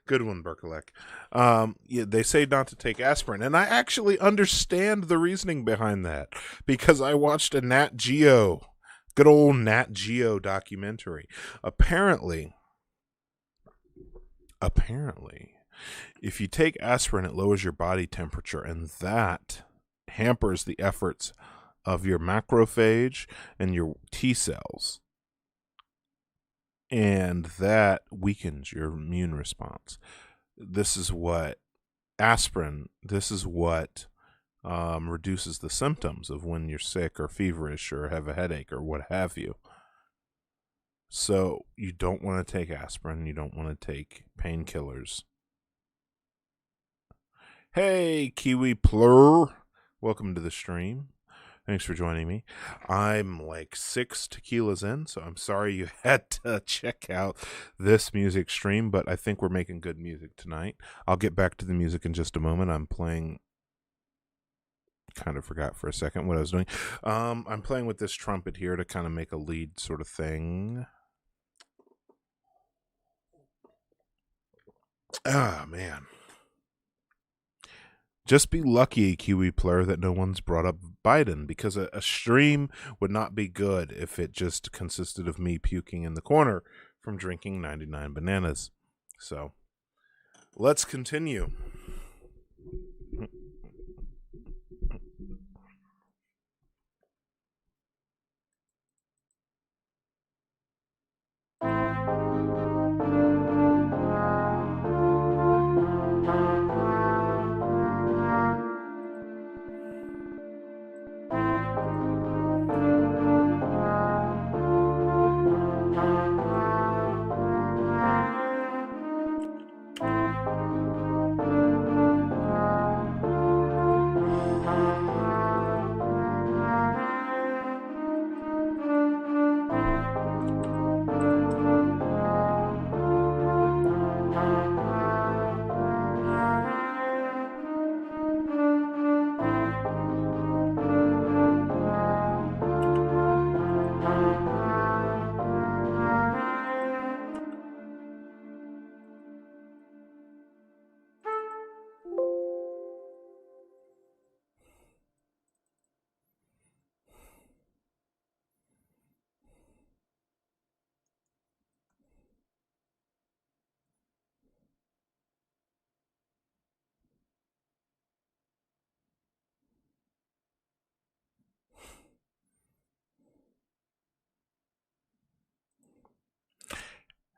Good one, Berkelek. Yeah, they say not to take aspirin, and I actually understand the reasoning behind that because I watched a Nat Geo, good old Nat Geo documentary. Apparently, if you take aspirin, it lowers your body temperature, and that hampers the efforts of your macrophage and your T cells. And that weakens your immune response. This is what reduces the symptoms of when you're sick or feverish or have a headache or what have you. So you don't want to take aspirin. You don't want to take painkillers. Hey, Kiwi Plur. Welcome to the stream. Thanks for joining me. I'm like 6 tequilas in, so I'm sorry you had to check out this music stream, but I think we're making good music tonight. I'll get back to the music in just a moment. I'm playing... kind of forgot for a second what I was doing. I'm playing with this trumpet here to kind of make a lead sort of thing. Ah, man. Just be lucky, Kiwi Player, that no one's brought up Biden, because a stream would not be good if it just consisted of me puking in the corner from drinking 99 bananas. So, let's continue.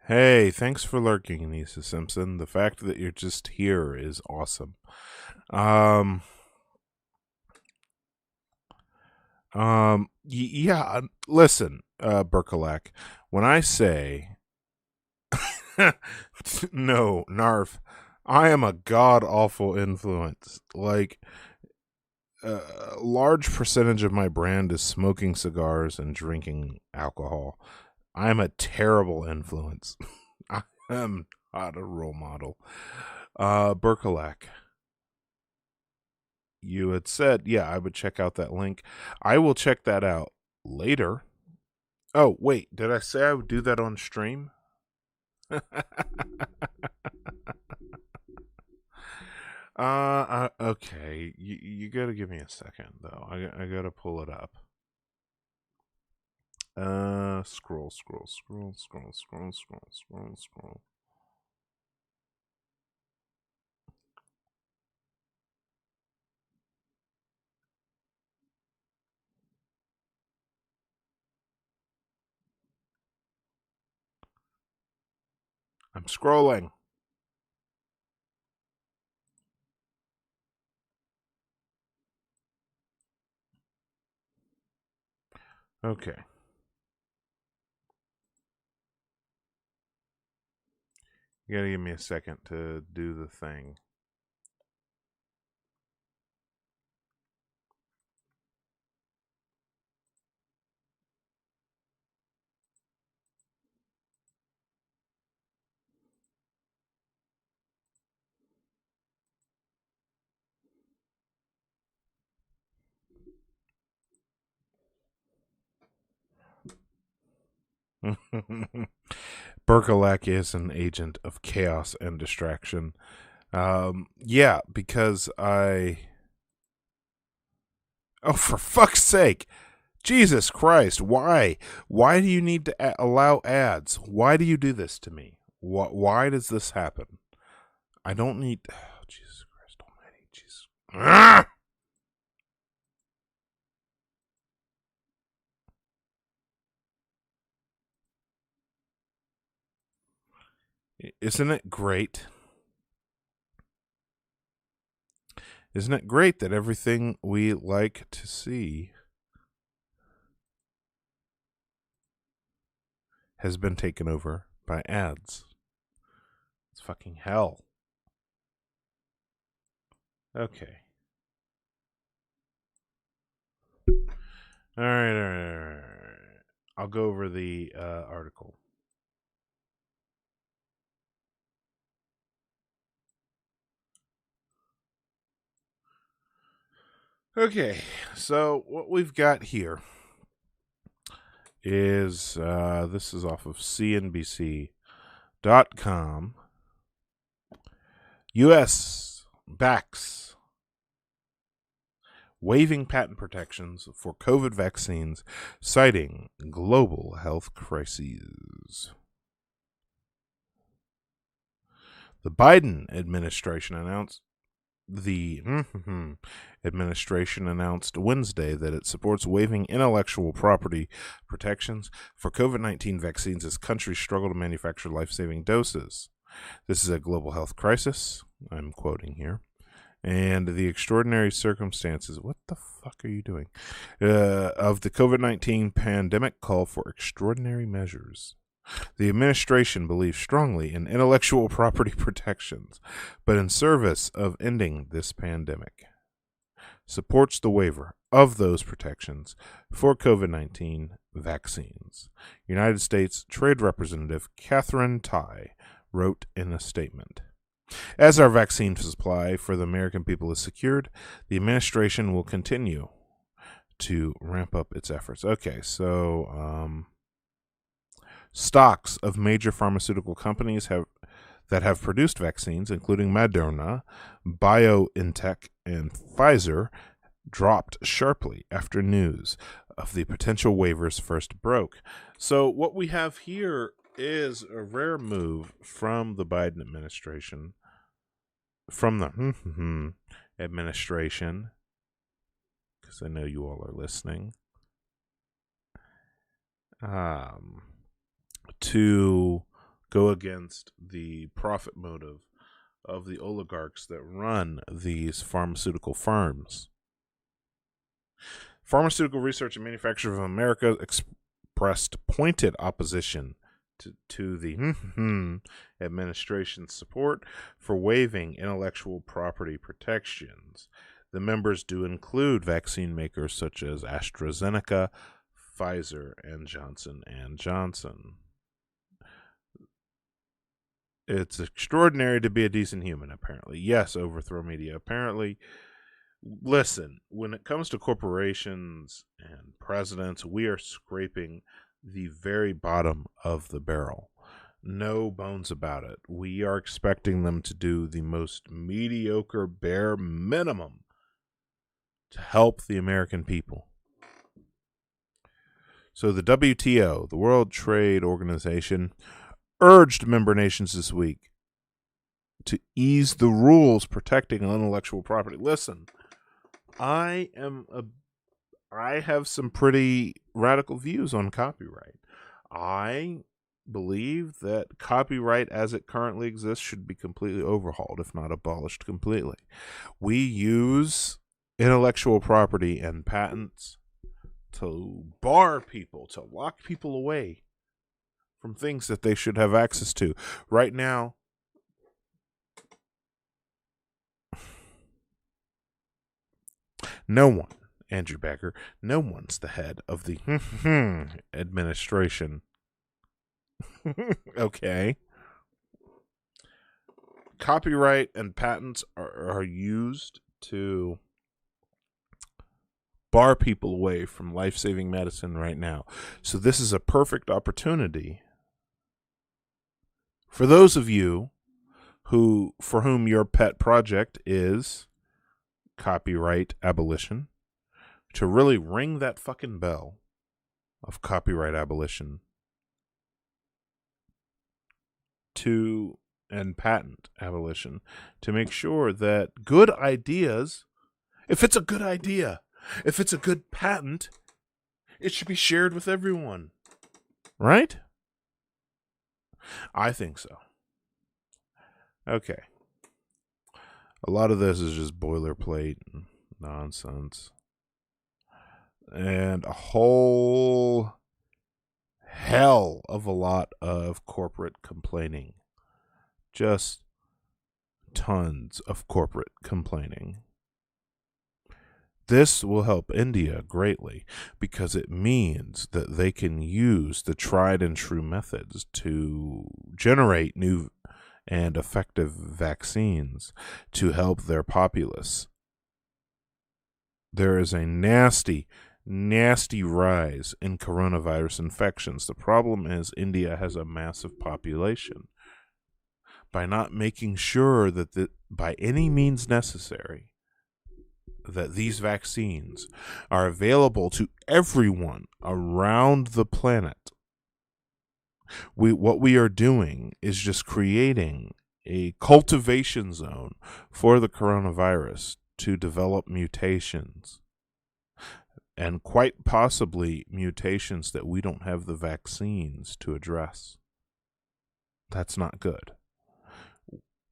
Hey, thanks for lurking, Anissa Simpson. The fact that you're just here is awesome. Yeah, listen, Berkelak, when I say no, Narf, I am a god awful influence. Like, a large percentage of my brand is smoking cigars and drinking alcohol. I'm a terrible influence. I am not a role model. Berkelak, you had said, yeah, I would check out that link. I will check that out later. Oh, wait, did I say I would do that on stream? Okay. You gotta give me a second though. I gotta pull it up. Scroll. I'm scrolling. Okay. You gotta give me a second to do the thing. Berkelak is an agent of chaos and distraction. Yeah, because I. Oh, for fuck's sake! Jesus Christ! Why? Why do you need to allow ads? Why do you do this to me? Why does this happen? I don't need. Oh, Jesus Christ Almighty! Jesus. Ah! Isn't it great? Isn't it great that everything we like to see has been taken over by ads? It's fucking hell. Okay. All right. I'll go over the article. Okay, so what we've got here is this is off of CNBC.com. U.S. backs waiving patent protections for COVID vaccines, citing global health crises. The Biden administration announced Wednesday that it supports waiving intellectual property protections for COVID-19 vaccines as countries struggle to manufacture life-saving doses. This is a global health crisis, I'm quoting here, and the extraordinary circumstances, what the fuck are you doing, of the COVID-19 pandemic call for extraordinary measures. The administration believes strongly in intellectual property protections, but in service of ending this pandemic, supports the waiver of those protections for COVID-19 vaccines. United States Trade Representative Catherine Tai wrote in a statement. As our vaccine supply for the American people is secured, the administration will continue to ramp up its efforts. Okay, so stocks of major pharmaceutical companies that have produced vaccines, including Moderna, BioNTech, and Pfizer, dropped sharply after news of the potential waivers first broke. So what we have here is a rare move from the Biden administration, from the administration, because I know you all are listening, to go against the profit motive of the oligarchs that run these pharmaceutical firms. Pharmaceutical Research and Manufacturers of America expressed pointed opposition to the administration's support for waiving intellectual property protections. The members do include vaccine makers such as AstraZeneca, Pfizer, and Johnson & Johnson. It's extraordinary to be a decent human, apparently. Yes, overthrow media. Apparently, listen, when it comes to corporations and presidents, we are scraping the very bottom of the barrel. No bones about it. We are expecting them to do the most mediocre, bare minimum to help the American people. So the WTO, the World Trade Organization, urged member nations this week to ease the rules protecting intellectual property. Listen, I have some pretty radical views on copyright. I believe that copyright as it currently exists should be completely overhauled, if not abolished completely. We use intellectual property and patents to bar people, to lock people away from things that they should have access to. Right now, no one, Andrew Becker, no one's the head of the administration. Okay. Copyright and patents are used to bar people away from life-saving medicine right now. So this is a perfect opportunity for those of you for whom your pet project is copyright abolition to really ring that fucking bell of copyright abolition and patent abolition to make sure that good ideas, if it's a good idea, if it's a good patent, it should be shared with everyone. Right? I think so. Okay. A lot of this is just boilerplate and nonsense. And a whole hell of a lot of corporate complaining. Just tons of corporate complaining. This will help India greatly because it means that they can use the tried and true methods to generate new and effective vaccines to help their populace. There is a nasty rise in coronavirus infections. The problem is India has a massive population. By not making sure that by any means necessary that these vaccines are available to everyone around the planet, what we are doing is just creating a cultivation zone for the coronavirus to develop mutations, and quite possibly mutations that we don't have the vaccines to address. That's not good.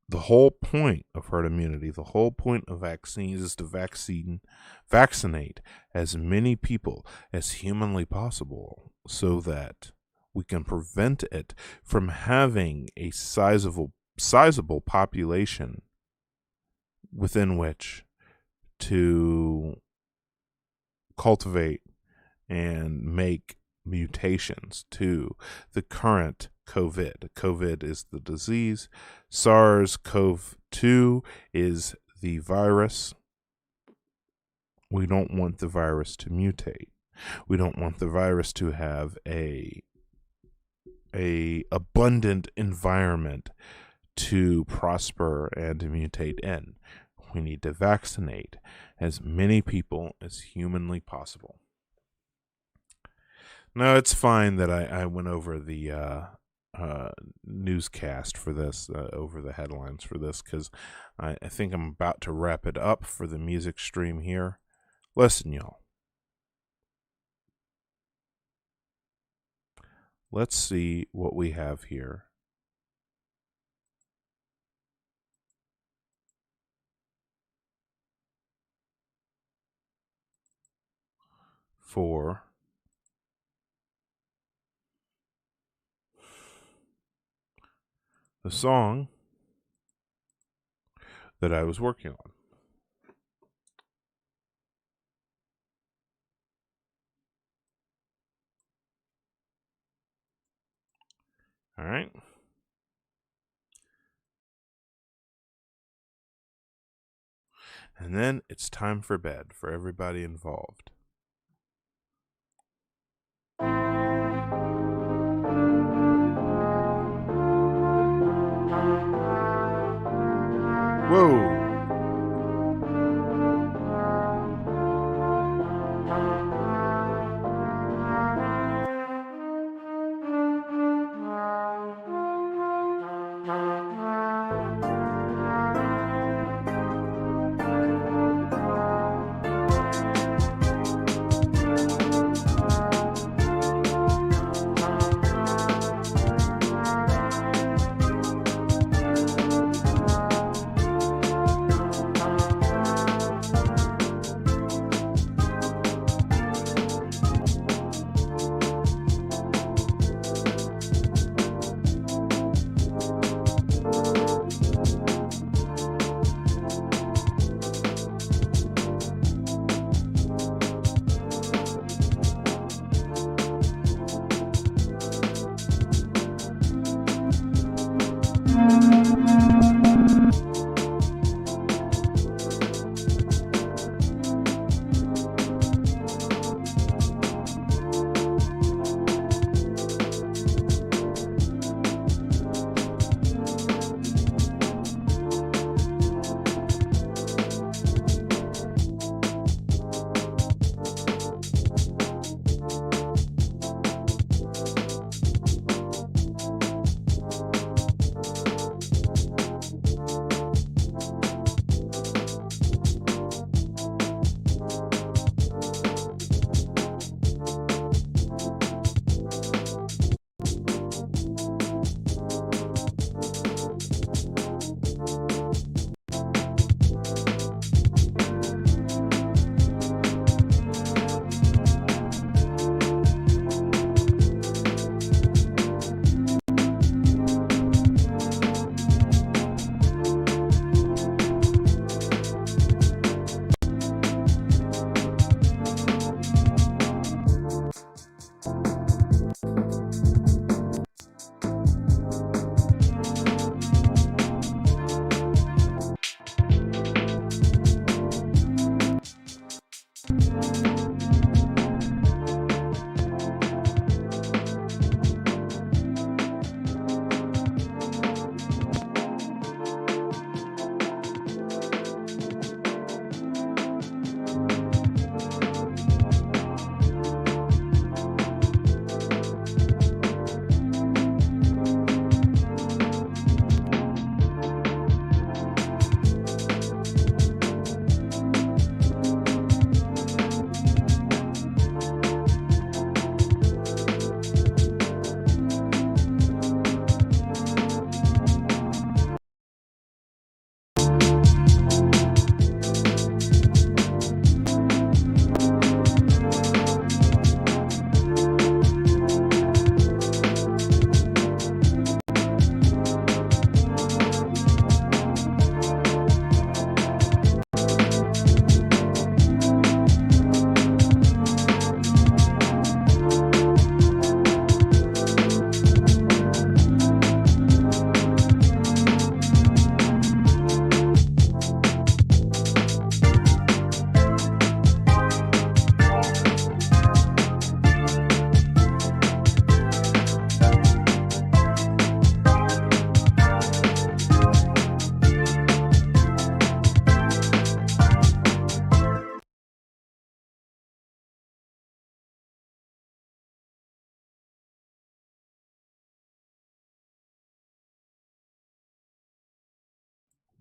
The whole point of herd immunity, the whole point of vaccines is to vaccinate as many people as humanly possible so that we can prevent it from having a sizable population within which to cultivate and make mutations to the current COVID. COVID is the disease. SARS-CoV-2 is the virus. We don't want the virus to mutate. We don't want the virus to have a abundant environment to prosper and to mutate in. We need to vaccinate as many people as humanly possible. No, it's fine that I went over the newscast for this, over the headlines for this, because I think I'm about to wrap it up for the music stream here. Listen, y'all. Let's see what we have here. for the song that I was working on. All right. And then it's time for bed for everybody involved. Whoa.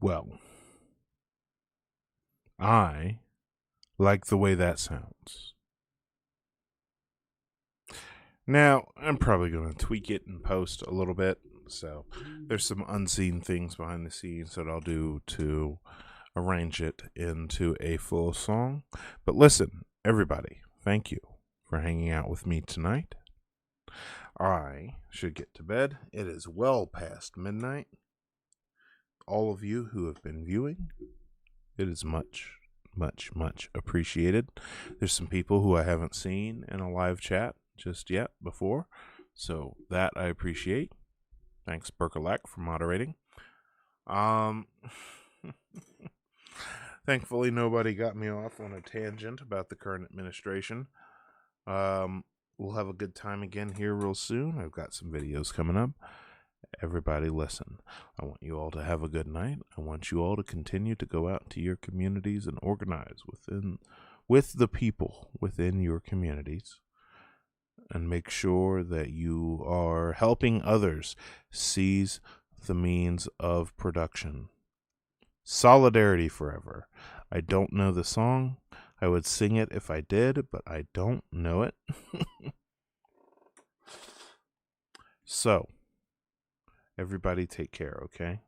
Well, I like the way that sounds. Now, I'm probably going to tweak it and post a little bit. So there's some unseen things behind the scenes that I'll do to arrange it into a full song. But listen, everybody, thank you for hanging out with me tonight. I should get to bed. It is well past midnight. All of you who have been viewing, it is much, much, much appreciated. There's some people who I haven't seen in a live chat just yet before, so that I appreciate. Thanks, Berkelak, for moderating. Thankfully, nobody got me off on a tangent about the current administration. We'll have a good time again here real soon. I've got some videos coming up. Everybody listen. I want you all to have a good night. I want you all to continue to go out to your communities and organize with the people within your communities, and make sure that you are helping others seize the means of production. Solidarity forever. I don't know the song. I would sing it if I did, but I don't know it. So, everybody take care, okay?